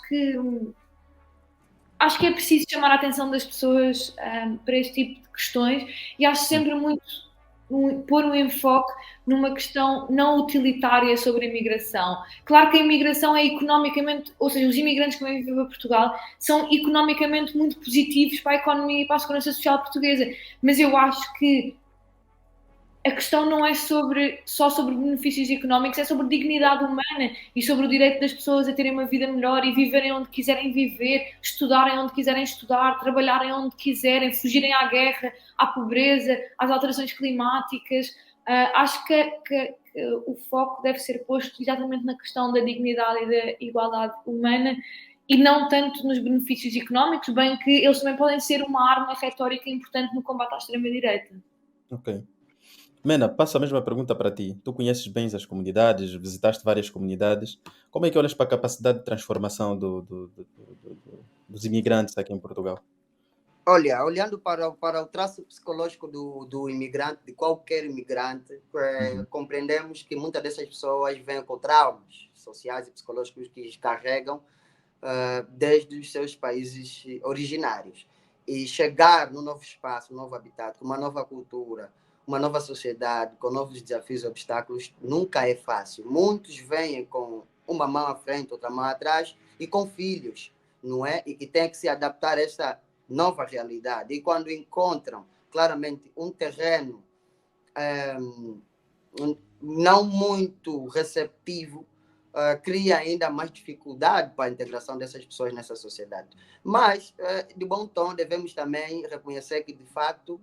Speaker 2: que é preciso chamar a atenção das pessoas para este tipo de questões, e acho sempre pôr um enfoque numa questão não utilitária sobre a imigração. Claro que a imigração é economicamente, ou seja, os imigrantes que vêm viver para Portugal são economicamente muito positivos para a economia e para a segurança social portuguesa, mas eu acho que a questão não é só sobre benefícios económicos, é sobre dignidade humana e sobre o direito das pessoas a terem uma vida melhor e viverem onde quiserem viver, estudarem onde quiserem estudar, trabalharem onde quiserem, fugirem à guerra, à pobreza, às alterações climáticas. Acho que o foco deve ser posto exatamente na questão da dignidade e da igualdade humana, e não tanto nos benefícios económicos, bem que eles também podem ser uma arma retórica importante no combate à extrema-direita.
Speaker 1: Ok. Mena, passo a mesma pergunta para ti. Tu conheces bem as comunidades, visitaste várias comunidades. Como é que olhas para a capacidade de transformação dos imigrantes aqui em Portugal?
Speaker 3: Olha, olhando para o traço psicológico do imigrante, de qualquer imigrante, compreendemos que muitas dessas pessoas vêm com traumas sociais e psicológicos que carregam desde os seus países originários. E chegar no novo espaço, no novo habitat, com uma nova cultura, uma nova sociedade, com novos desafios e obstáculos, nunca é fácil. Muitos vêm com uma mão à frente, outra mão atrás, e com filhos, não é? E que têm que se adaptar a essa nova realidade. E quando encontram, claramente, um terreno não muito receptivo cria ainda mais dificuldade para a integração dessas pessoas nessa sociedade. Mas, de bom tom, devemos também reconhecer que, de fato,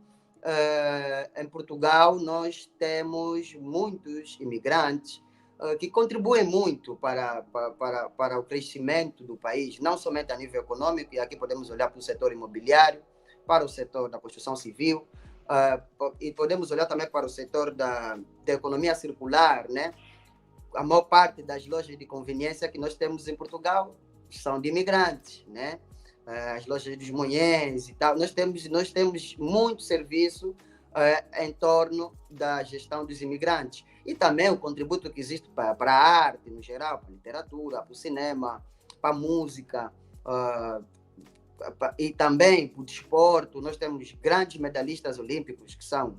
Speaker 3: em Portugal, nós temos muitos imigrantes que contribuem muito para o crescimento do país, não somente a nível econômico, e aqui podemos olhar para o setor imobiliário, para o setor da construção civil, e podemos olhar também para o setor da economia circular, né? A maior parte das lojas de conveniência que nós temos em Portugal são de imigrantes, né? As lojas dos monhens e tal. Nós temos muito serviço em torno da gestão dos imigrantes. E também o contributo que existe para a arte, no geral, para a literatura, para o cinema, para a música, e também para o desporto. Nós temos grandes medalhistas olímpicos que são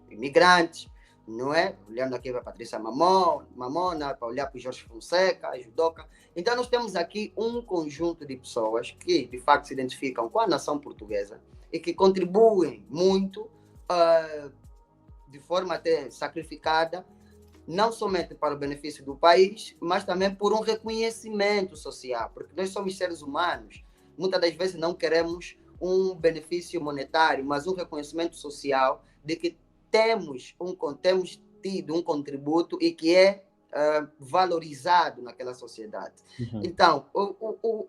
Speaker 3: imigrantes, não é? Olhando aqui para a Patrícia Mamona, para olhar para o Jorge Fonseca, a judoca. Então, nós temos aqui um conjunto de pessoas que, de facto, se identificam com a nação portuguesa e que contribuem muito, de forma até sacrificada, não somente para o benefício do país, mas também por um reconhecimento social, porque nós somos seres humanos. Muitas das vezes não queremos um benefício monetário, mas um reconhecimento social de que temos tido um contributo e que é valorizado naquela sociedade.
Speaker 1: Uhum.
Speaker 3: Então,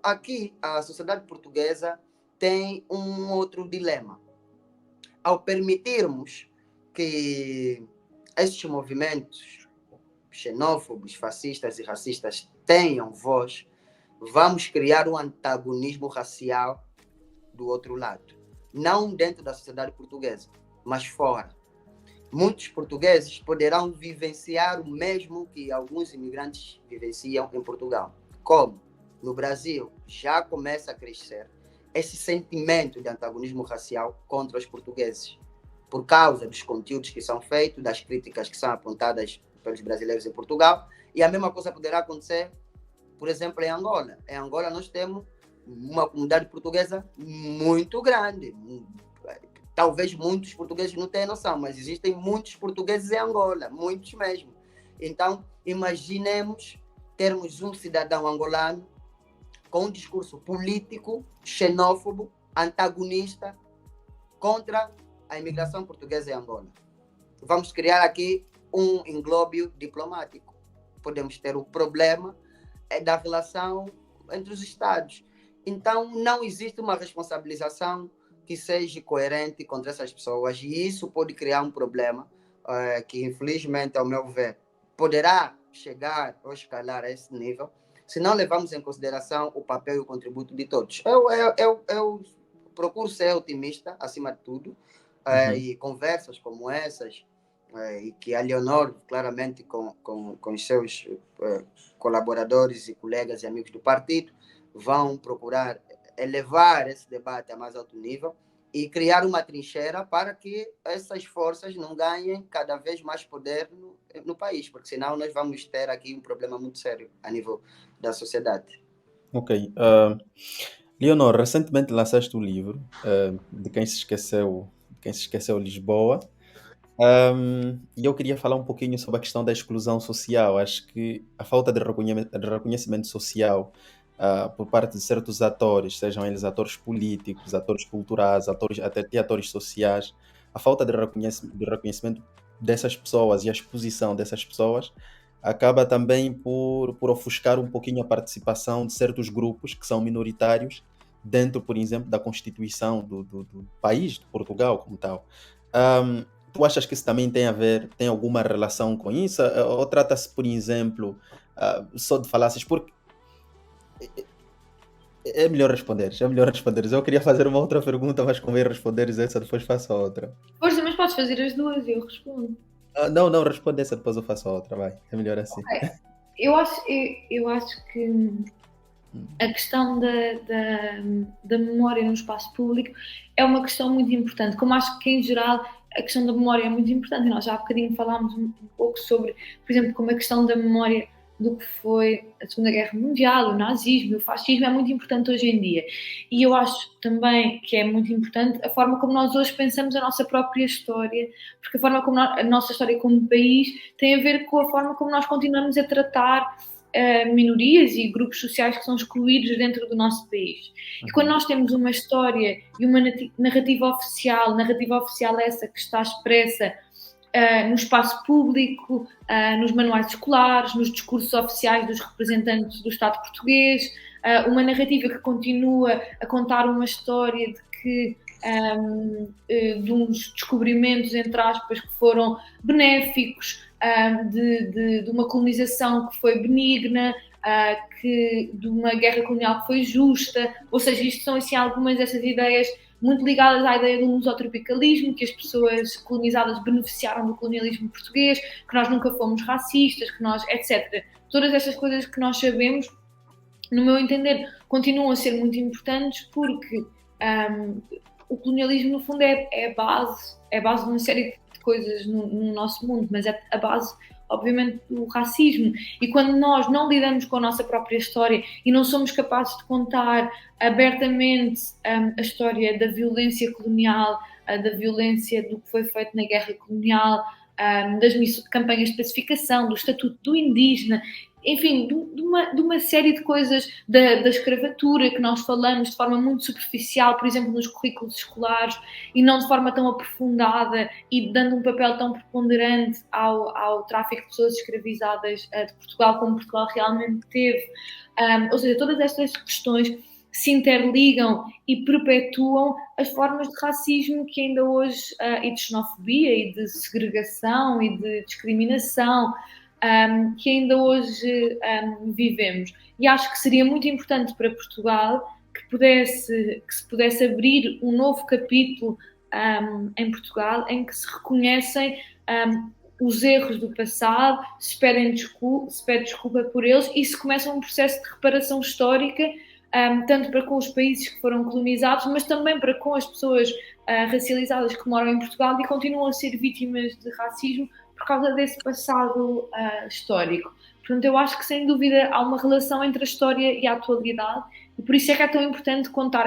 Speaker 3: aqui a sociedade portuguesa tem um outro dilema. Ao permitirmos que esses movimentos xenófobos, fascistas e racistas tenham voz, vamos criar um antagonismo racial do outro lado. Não dentro da sociedade portuguesa, mas fora. Muitos portugueses poderão vivenciar o mesmo que alguns imigrantes vivenciam em Portugal. Como no Brasil já começa a crescer esse sentimento de antagonismo racial contra os portugueses, por causa dos conteúdos que são feitos, das críticas que são apontadas pelos brasileiros em Portugal, e a mesma coisa poderá acontecer, por exemplo, em Angola. Em Angola nós temos uma comunidade portuguesa muito grande. Talvez muitos portugueses não tenham noção, mas existem muitos portugueses em Angola, muitos mesmo. Então, imaginemos termos um cidadão angolano com um discurso político, xenófobo, antagonista contra a imigração portuguesa em Angola. Vamos criar aqui um inglóbio diplomático. Podemos ter o problema da relação entre os Estados. Então, não existe uma responsabilização que seja coerente contra essas pessoas, e isso pode criar um problema que, infelizmente, ao meu ver, poderá chegar ou escalar a esse nível, se não levarmos em consideração o papel e o contributo de todos. Eu procuro ser otimista, acima de tudo, e conversas como essas, e que a Leonor, claramente, com os seus colaboradores e colegas e amigos do partido, vão procurar elevar esse debate a mais alto nível e criar uma trincheira para que essas forças não ganhem cada vez mais poder no país, porque senão nós vamos ter aqui um problema muito sério a nível da sociedade.
Speaker 1: Ok. Leonor, recentemente lançaste o livro de quem se esqueceu Lisboa. E eu queria falar um pouquinho sobre a questão da exclusão social. Acho que a falta de reconhecimento social por parte de certos atores, sejam eles atores políticos, atores culturais, até atores sociais, a falta de reconhecimento dessas pessoas e a exposição dessas pessoas acaba também por ofuscar um pouquinho a participação de certos grupos que são minoritários dentro, por exemplo, da Constituição do país, de Portugal como tal. Tu achas que isso também tem alguma relação com isso? Ou trata-se, por exemplo, só de falácias? Porque é melhor responderes. Eu queria fazer uma outra pergunta, mas como responderes essa, depois faço a outra.
Speaker 2: Força, mas podes fazer as duas e eu respondo.
Speaker 1: Não, responde essa, depois eu faço a outra, vai. É melhor assim.
Speaker 2: Okay. Eu acho que a questão da memória no espaço público é uma questão muito importante. Como acho que, em geral, a questão da memória é muito importante. E nós já há bocadinho falámos um pouco sobre, por exemplo, como a questão da memória do que foi a Segunda Guerra Mundial, o nazismo, o fascismo é muito importante hoje em dia. E eu acho também que é muito importante a forma como nós hoje pensamos a nossa própria história, porque a forma como a nossa história como país tem a ver com a forma como nós continuamos a tratar minorias e grupos sociais que são excluídos dentro do nosso país. E quando nós temos uma história e uma narrativa oficial essa que está expressa no espaço público, nos manuais escolares, nos discursos oficiais dos representantes do Estado português, uma narrativa que continua a contar uma história de uns descobrimentos, entre aspas, que foram benéficos, de uma colonização que foi benigna, de uma guerra colonial que foi justa. Ou seja, isto são assim, algumas dessas ideias muito ligadas à ideia do lusotropicalismo, que as pessoas colonizadas beneficiaram do colonialismo português, que nós nunca fomos racistas, que nós, etc. Todas estas coisas que nós sabemos, no meu entender, continuam a ser muito importantes porque o colonialismo, no fundo, é a base de uma série de coisas no nosso mundo, mas é a base, obviamente, do racismo. E quando nós não lidamos com a nossa própria história e não somos capazes de contar abertamente a história da violência colonial, da violência do que foi feito na guerra colonial, das campanhas de pacificação, do estatuto do indígena, enfim, de uma série de coisas da escravatura que nós falamos de forma muito superficial, por exemplo, nos currículos escolares, e não de forma tão aprofundada e dando um papel tão preponderante ao tráfico de pessoas escravizadas de Portugal, como Portugal realmente teve. Ou seja, todas estas questões se interligam e perpetuam as formas de racismo que ainda hoje, e de xenofobia, e de segregação, e de discriminação, que ainda hoje vivemos. E acho que seria muito importante para Portugal que se pudesse abrir um novo capítulo em Portugal, em que se reconhecem os erros do passado, se pede desculpa por eles e se começa um processo de reparação histórica, tanto para com os países que foram colonizados, mas também para com as pessoas racializadas que moram em Portugal e continuam a ser vítimas de racismo por causa desse passado histórico. Portanto, eu acho que, sem dúvida, há uma relação entre a história e a atualidade, e por isso é que é tão importante contar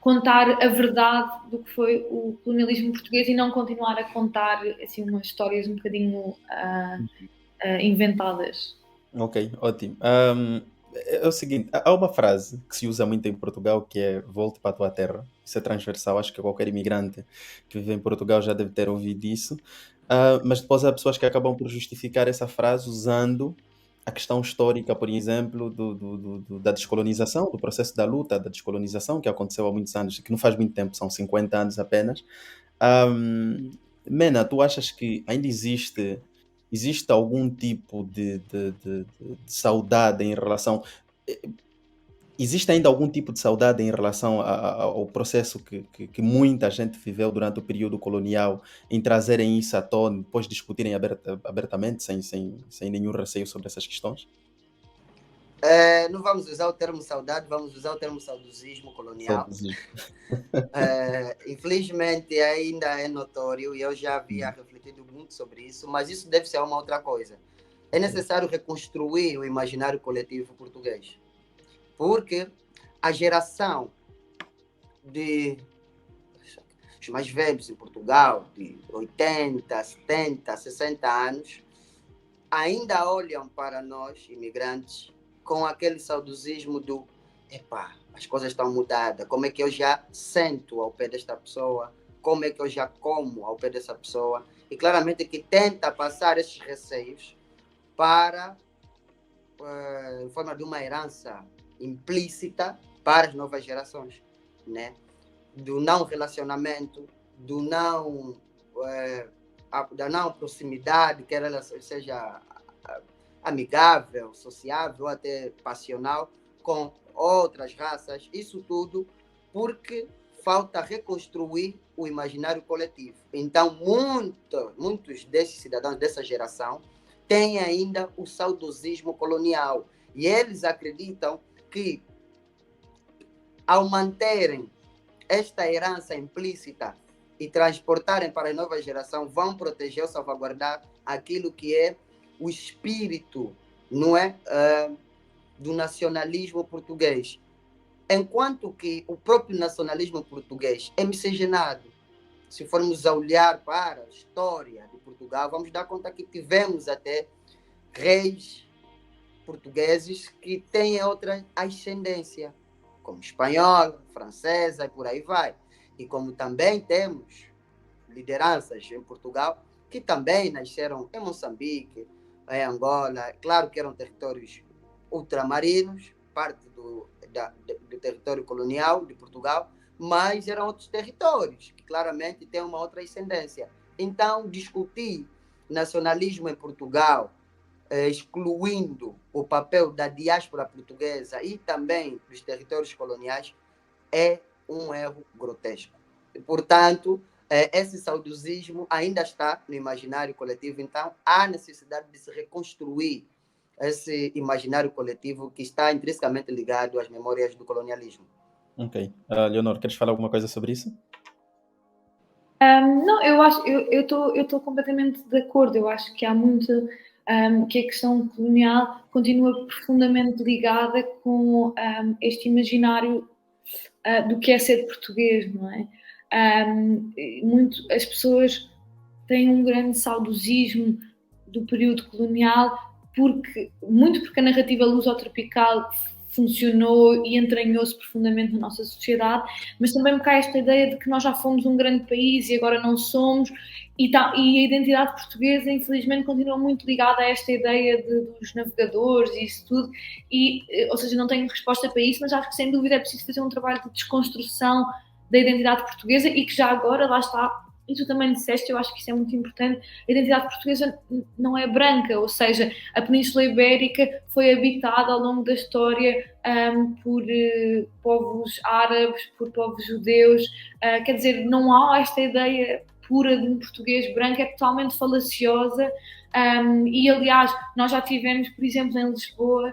Speaker 2: contar a verdade do que foi o colonialismo português e não continuar a contar assim, umas histórias um bocadinho inventadas.
Speaker 1: Ok, ótimo. É o seguinte, há uma frase que se usa muito em Portugal que é volte para a tua terra. Isso é transversal, acho que qualquer imigrante que vive em Portugal já deve ter ouvido isso. Mas depois há pessoas que acabam por justificar essa frase usando a questão histórica, por exemplo, da descolonização, do processo da luta da descolonização, que aconteceu há muitos anos, que não faz muito tempo, são 50 anos apenas. Mena, tu achas que ainda existe algum tipo de saudade em relação. Existe ainda algum tipo de saudade em relação ao processo que muita gente viveu durante o período colonial, em trazerem isso à tona, depois discutirem abertamente, sem nenhum receio sobre essas questões?
Speaker 3: Não vamos usar o termo saudade, vamos usar o termo saudosismo colonial.
Speaker 1: Saudosismo.
Speaker 3: Infelizmente ainda é notório e eu já havia refletido muito sobre isso, mas isso deve ser uma outra coisa. É necessário reconstruir o imaginário coletivo português, porque a geração os mais velhos em Portugal, de 80, 70, 60 anos, ainda olham para nós, imigrantes, com aquele saudosismo do epá, as coisas estão mudadas, como é que eu já sento ao pé desta pessoa, como é que eu já como ao pé dessa pessoa, e claramente que tenta passar esses receios para, em forma de uma herança implícita para as novas gerações, né? Do não relacionamento, da não proximidade, quer ela seja amigável, sociável ou até passional com outras raças, isso tudo porque falta reconstruir o imaginário coletivo. Então, muitos desses cidadãos dessa geração têm ainda o saudosismo colonial e eles acreditam que, ao manterem esta herança implícita e transportarem para a nova geração, vão proteger ou salvaguardar aquilo que é o espírito, não é, do nacionalismo português. Enquanto que o próprio nacionalismo português é miscigenado. Se formos a olhar para a história de Portugal, vamos dar conta que tivemos até reis portugueses que têm outra ascendência, como espanhola, francesa e por aí vai. E como também temos lideranças em Portugal que também nasceram em Moçambique, em Angola, claro que eram territórios ultramarinos, parte do território colonial de Portugal, mas eram outros territórios que claramente têm uma outra ascendência. Então, discutir nacionalismo em Portugal, excluindo o papel da diáspora portuguesa e também dos territórios coloniais, é um erro grotesco. E, portanto, esse saudosismo ainda está no imaginário coletivo, então há necessidade de se reconstruir esse imaginário coletivo que está intrinsecamente ligado às memórias do colonialismo.
Speaker 1: Ok. Leonor, queres falar alguma coisa sobre isso?
Speaker 2: Não, eu estou completamente de acordo. Eu acho que há muito que a questão colonial continua profundamente ligada com este imaginário do que é ser português, não é? As pessoas têm um grande saudosismo do período colonial, muito porque a narrativa luso-tropical funcionou e entranhou-se profundamente na nossa sociedade, mas também me cai esta ideia de que nós já fomos um grande país e agora não somos, e a identidade portuguesa, infelizmente, continua muito ligada a esta ideia dos navegadores e isso tudo, ou seja, não tenho resposta para isso, mas acho que sem dúvida é preciso fazer um trabalho de desconstrução da identidade portuguesa e que já agora, lá está, e tu também disseste, eu acho que isso é muito importante, a identidade portuguesa não é branca, ou seja, a Península Ibérica foi habitada ao longo da história por povos árabes, por povos judeus, quer dizer, não há esta ideia pura de um português branco, é totalmente falaciosa, e aliás, nós já tivemos, por exemplo, em Lisboa,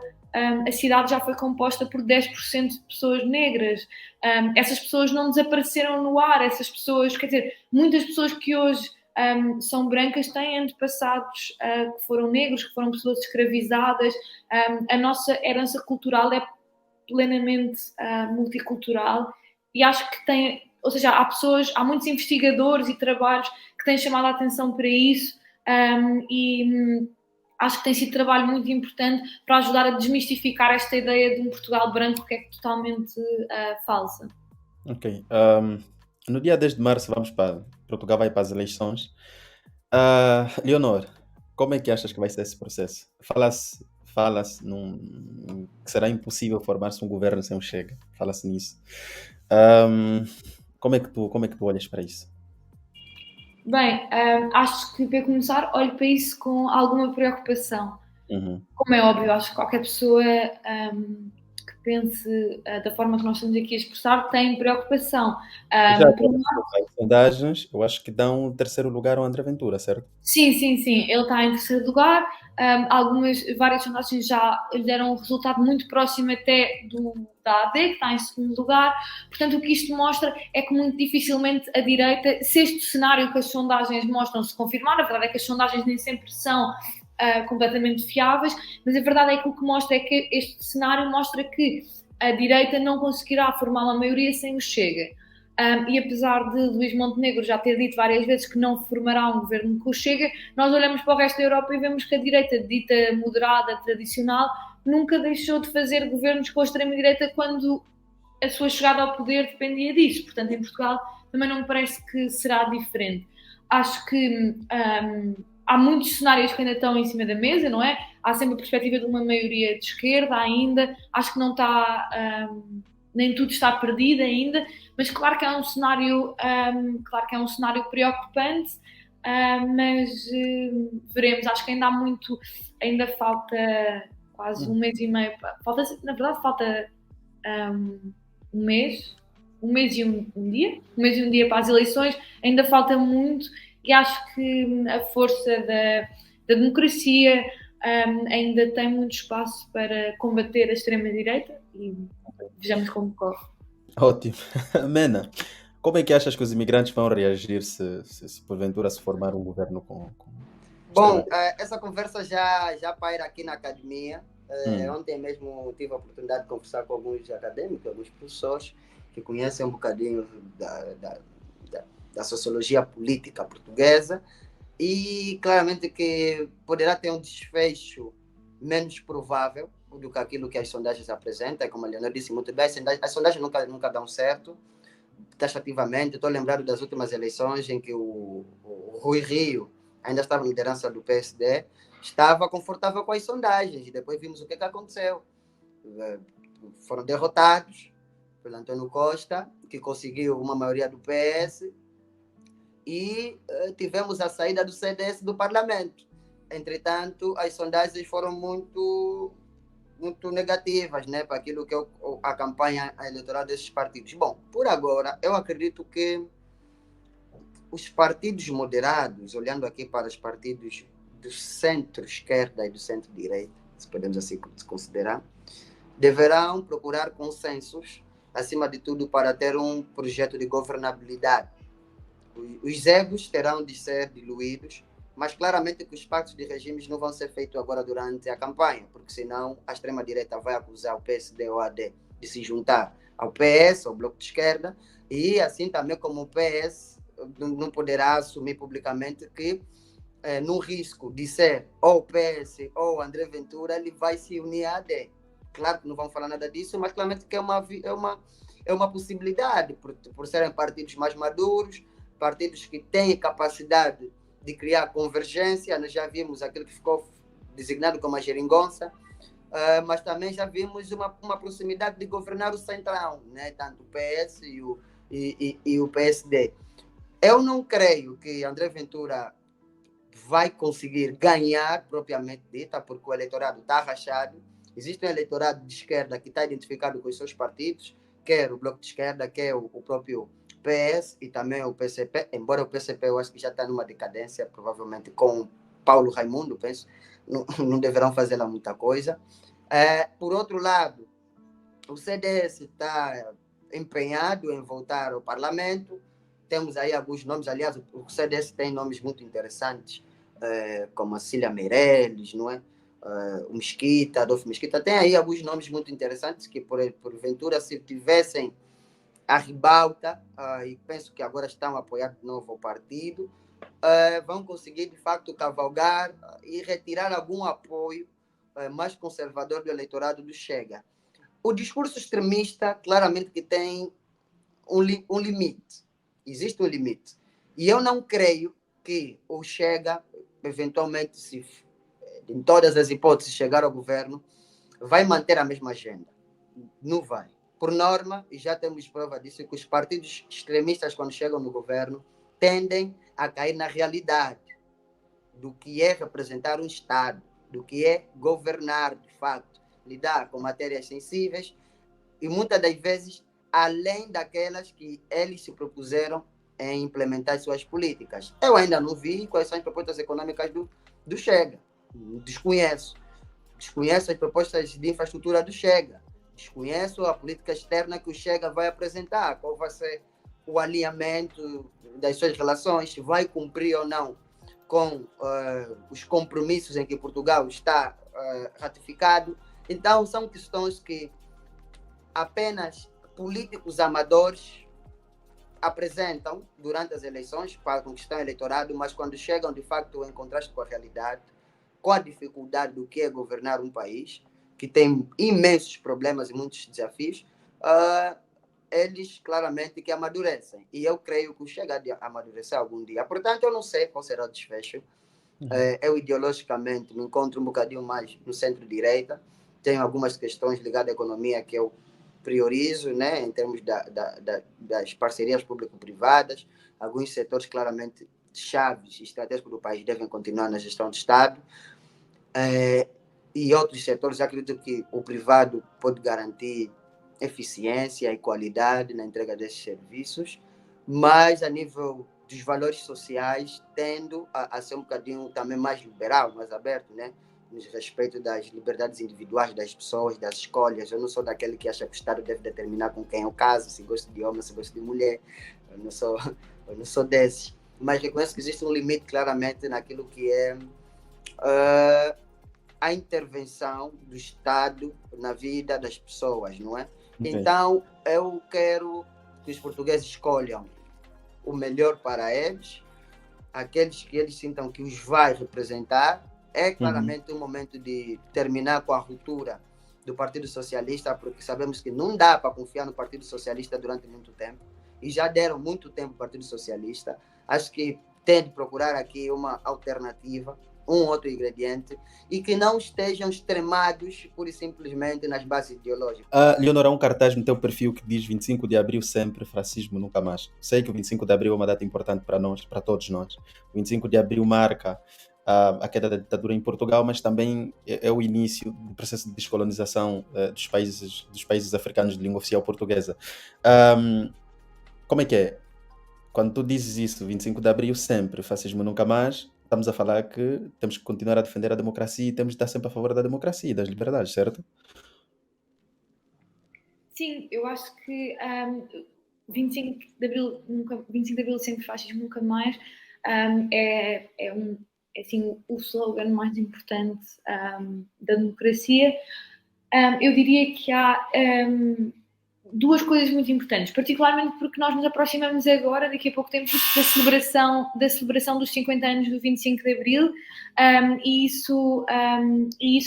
Speaker 2: a cidade já foi composta por 10% de pessoas negras. Essas pessoas não desapareceram no ar, essas pessoas, quer dizer, muitas pessoas que hoje são brancas têm antepassados que foram negros, que foram pessoas escravizadas. A nossa herança cultural é plenamente multicultural e acho que tem, ou seja, há muitos investigadores e trabalhos que têm chamado a atenção para isso e acho que tem sido trabalho muito importante para ajudar a desmistificar esta ideia de um Portugal branco que é totalmente falsa.
Speaker 1: Ok. No dia 10 de março Portugal vai para as eleições. Leonor, como é que achas que vai ser esse processo? Fala-se que será impossível formar-se um governo sem o Chega. Fala-se nisso. Como é que tu olhas para isso?
Speaker 2: Bem, acho que para começar olho para isso com alguma preocupação. Como é óbvio, acho que qualquer pessoa que pense da forma que nós estamos aqui a expressar tem preocupação.
Speaker 1: Já as sondagens, eu acho que dão o terceiro lugar ao André Ventura, certo?
Speaker 2: Sim, ele está em terceiro lugar. Várias sondagens já lhe deram um resultado muito próximo até da AD, que está em segundo lugar. Portanto, o que isto mostra é que muito dificilmente a direita, se este cenário que as sondagens mostram se confirmar, a verdade é que as sondagens nem sempre são completamente fiáveis, mas a verdade é que o que mostra é que este cenário mostra que a direita não conseguirá formar uma maioria sem o Chega. E apesar de Luís Montenegro já ter dito várias vezes que não formará um governo com o Chega, nós olhamos para o resto da Europa e vemos que a direita dita moderada, tradicional, nunca deixou de fazer governos com a extrema-direita quando a sua chegada ao poder dependia disso. Portanto, em Portugal também não me parece que será diferente. Acho que há muitos cenários que ainda estão em cima da mesa, não é? Há sempre a perspectiva de uma maioria de esquerda ainda. Acho que não está... nem tudo está perdido ainda, mas claro que é um cenário preocupante, mas veremos. Acho que ainda falta quase um mês e meio. Na verdade, falta um mês e um dia para as eleições. Ainda falta muito e acho que a força da democracia ainda tem muito espaço para combater a extrema-direita e vejamos como corre.
Speaker 1: Ótimo. Mena, como é que achas que os imigrantes vão reagir se porventura se formar um governo com...
Speaker 3: Bom, essa conversa já paira aqui na academia. Ontem mesmo tive a oportunidade de conversar com alguns acadêmicos, alguns professores que conhecem um bocadinho da sociologia política portuguesa e claramente que poderá ter um desfecho menos provável do que aquilo que as sondagens apresentam, como a Leonor disse muito bem, as sondagens nunca dão certo, taxativamente. Estou lembrado das últimas eleições em que o Rui Rio ainda estava na liderança do PSD, estava confortável com as sondagens, e depois vimos o que aconteceu. Foram derrotados pelo Antônio Costa, que conseguiu uma maioria do PS, e tivemos a saída do CDS do parlamento. Entretanto, as sondagens foram muito negativas, né, para aquilo que é a campanha eleitoral desses partidos. Bom, por agora, eu acredito que os partidos moderados, olhando aqui para os partidos do centro-esquerda e do centro-direita, se podemos assim considerar, deverão procurar consensos, acima de tudo, para ter um projeto de governabilidade. Os egos terão de ser diluídos, mas claramente que os pactos de regimes não vão ser feitos agora durante a campanha, porque senão a extrema-direita vai acusar o PSD ou a AD de se juntar ao PS, ao Bloco de Esquerda, e assim também como o PS não poderá assumir publicamente que no risco de ser ou o PS ou André Ventura, ele vai se unir à AD. Claro que não vão falar nada disso, mas claramente que é uma possibilidade, por serem partidos mais maduros, partidos que têm capacidade de criar convergência. Nós já vimos aquilo que ficou designado como a geringonça, mas também já vimos uma proximidade de governar o centrão, né? Tanto o PS e o PSD. Eu não creio que André Ventura vai conseguir ganhar, propriamente dita, porque o eleitorado está rachado. Existe um eleitorado de esquerda que está identificado com os seus partidos, quer o Bloco de Esquerda, quer o próprio PS e também o PCP, embora o PCP eu acho que já está numa decadência, provavelmente com Paulo Raimundo, penso, não deverão fazer lá muita coisa. Por outro lado, o CDS está empenhado em voltar ao parlamento. Temos aí alguns nomes, aliás, o CDS tem nomes muito interessantes, como a Cília Meirelles, não é? O Mesquita, Adolfo Mesquita, tem aí alguns nomes muito interessantes que, porventura, se tivessem a ribalta, e penso que agora estão a apoiar de novo o partido, vão conseguir, de facto, cavalgar e retirar algum apoio mais conservador do eleitorado do Chega. O discurso extremista, claramente que tem um limite. Existe um limite. E eu não creio que o Chega, eventualmente, se em todas as hipóteses chegar ao governo, vai manter a mesma agenda. Não vai. Por norma, e já temos prova disso, que os partidos extremistas, quando chegam no governo, tendem a cair na realidade do que é representar um Estado, do que é governar, de fato, lidar com matérias sensíveis e, muitas das vezes, além daquelas que eles se propuseram em implementar suas políticas. Eu ainda não vi quais são as propostas econômicas do Chega. Desconheço as propostas de infraestrutura do Chega. Desconheço a política externa que o Chega vai apresentar. Qual vai ser o alinhamento das suas relações, se vai cumprir ou não com os compromissos em que Portugal está ratificado. Então, são questões que apenas políticos amadores apresentam durante as eleições para conquistar o eleitorado, mas quando chegam, de facto, em contraste com a realidade, com a dificuldade do que é governar um país, que tem imensos problemas e muitos desafios, eles claramente que amadurecem. E eu creio que chega a amadurecer algum dia. Portanto, eu não sei qual será o desfecho. Eu ideologicamente me encontro um bocadinho mais no centro-direita. Tenho algumas questões ligadas à economia que eu priorizo, né, em termos das parcerias público-privadas. Alguns setores claramente chaves e estratégicos do país devem continuar na gestão do Estado. E outros setores, acredito que o privado pode garantir eficiência e qualidade na entrega desses serviços, mas a nível dos valores sociais, tendo a ser um bocadinho também mais liberal, mais aberto, né? No respeito das liberdades individuais das pessoas, das escolhas. Eu não sou daquele que acha que o Estado deve determinar com quem eu caso, se gosto de homem, se gosto de mulher. Eu não sou desses. Mas reconheço que existe um limite claramente naquilo que é a intervenção do Estado na vida das pessoas, não é? Okay. Então, eu quero que os portugueses escolham o melhor para eles, aqueles que eles sintam que os vai representar, é
Speaker 1: Uhum.
Speaker 3: claramente um momento de terminar com a ruptura do Partido Socialista, porque sabemos que não dá para confiar no Partido Socialista durante muito tempo, e já deram muito tempo ao Partido Socialista. Acho que tem de procurar aqui uma alternativa, um outro ingrediente, e que não estejam extremados pura e simplesmente nas bases ideológicas.
Speaker 1: Leonor, há um cartaz no teu perfil que diz 25 de abril sempre, fascismo nunca mais. Sei que o 25 de abril é uma data importante para nós, para todos nós. O 25 de abril marca a queda da ditadura em Portugal, mas também é o início do processo de descolonização dos países africanos de língua oficial portuguesa. Como é que é? Quando tu dizes isso, 25 de abril sempre, fascismo nunca mais, estamos a falar que temos que continuar a defender a democracia e temos de estar sempre a favor da democracia e das liberdades, certo?
Speaker 2: Sim, eu acho que 25 de Abril, 25 de Abril sempre fascismo nunca mais é assim, o slogan mais importante da democracia. Eu diria que há duas coisas muito importantes, particularmente porque nós nos aproximamos agora, daqui a pouco tempo, da celebração dos 50 anos do 25 de Abril, e isso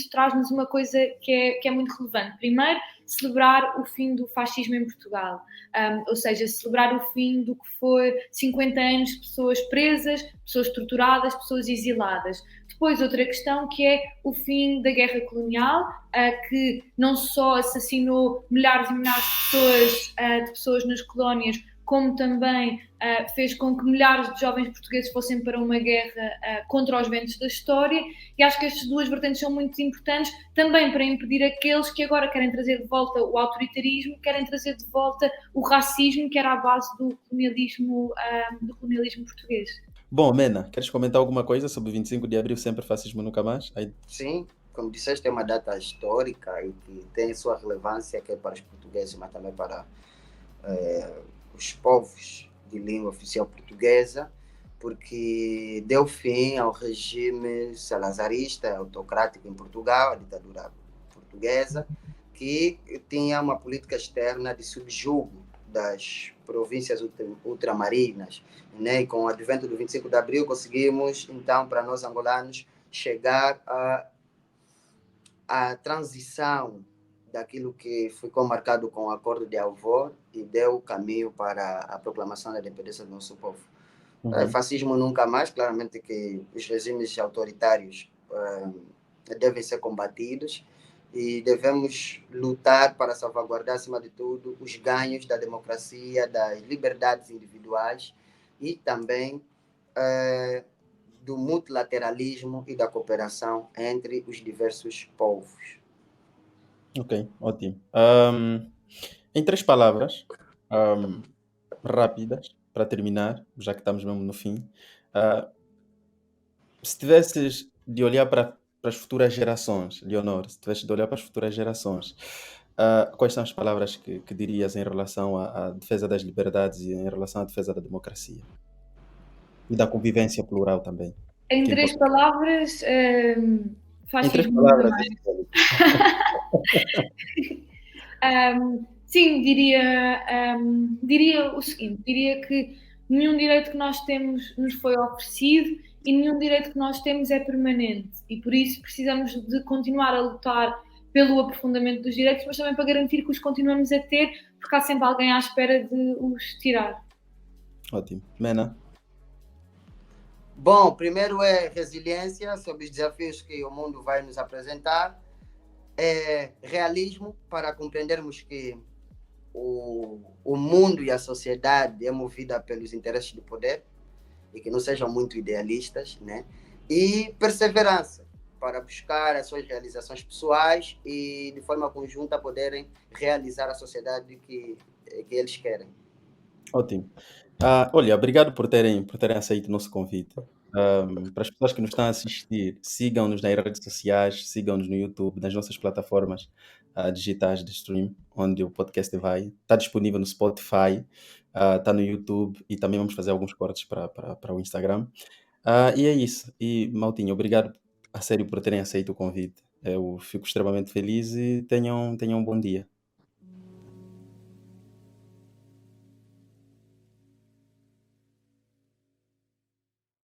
Speaker 2: traz-nos uma coisa que é muito relevante. Primeiro, celebrar o fim do fascismo em Portugal, ou seja, celebrar o fim do que foi 50 anos de pessoas presas, pessoas torturadas, pessoas exiladas. Depois, outra questão que é o fim da guerra colonial, que não só assassinou milhares e milhares de pessoas nas colónias, como também fez com que milhares de jovens portugueses fossem para uma guerra contra os ventos da história. E acho que estas duas vertentes são muito importantes também para impedir aqueles que agora querem trazer de volta o autoritarismo, querem trazer de volta o racismo, que era a base do colonialismo português.
Speaker 1: Bom, Mena, queres comentar alguma coisa sobre 25 de abril, sempre fascismo nunca mais?
Speaker 3: Sim, como disseste, é uma data histórica e que tem sua relevância, quer para os portugueses, mas também para os povos de língua oficial portuguesa, porque deu fim ao regime salazarista, autocrático em Portugal, a ditadura portuguesa, que tinha uma política externa de subjugo das províncias ultramarinas, né? E com o advento do 25 de abril conseguimos, então, para nós angolanos, chegar à transição daquilo que ficou marcado com o Acordo de Alvor e deu o caminho para a proclamação da independência do nosso povo. Fascismo nunca mais, claramente que os regimes autoritários devem ser combatidos e devemos lutar para salvaguardar, acima de tudo, os ganhos da democracia, das liberdades individuais e também do multilateralismo e da cooperação entre os diversos povos.
Speaker 1: Ok, ótimo. Em 3 palavras rápidas, para terminar, já que estamos mesmo no fim, se tivesses de olhar para as futuras gerações, Leonor, se tivesses de olhar para as futuras gerações, quais são as palavras que dirias em relação à defesa das liberdades e em relação à defesa da democracia? E da convivência plural também.
Speaker 2: Em
Speaker 1: Que é
Speaker 2: 3
Speaker 1: importante.
Speaker 2: palavras,
Speaker 1: Em 3
Speaker 2: fascismo nunca
Speaker 1: palavras,
Speaker 2: mais.
Speaker 1: é
Speaker 2: Sim, diria o seguinte, diria que nenhum direito que nós temos nos foi oferecido e nenhum direito que nós temos é permanente e por isso precisamos de continuar a lutar pelo aprofundamento dos direitos, mas também para garantir que os continuamos a ter, porque há sempre alguém à espera de os tirar.
Speaker 1: ótimo. Mena?
Speaker 3: Bom, primeiro é resiliência sobre os desafios que o mundo vai nos apresentar, é realismo para compreendermos que o mundo e a sociedade é movida pelos interesses do poder e que não sejam muito idealistas, né? E perseverança para buscar as suas realizações pessoais e de forma conjunta poderem realizar a sociedade que eles querem.
Speaker 1: Ótimo. Olha, obrigado por terem aceito o nosso convite. Para as pessoas que nos estão a assistir, sigam-nos nas redes sociais, sigam-nos no YouTube, nas nossas plataformas digitais de stream, onde o podcast vai. Está disponível no Spotify, está no YouTube e também vamos fazer alguns cortes para o Instagram. E é isso. E, Maltinho, obrigado a sério por terem aceito o convite. Eu fico extremamente feliz e tenham um bom dia.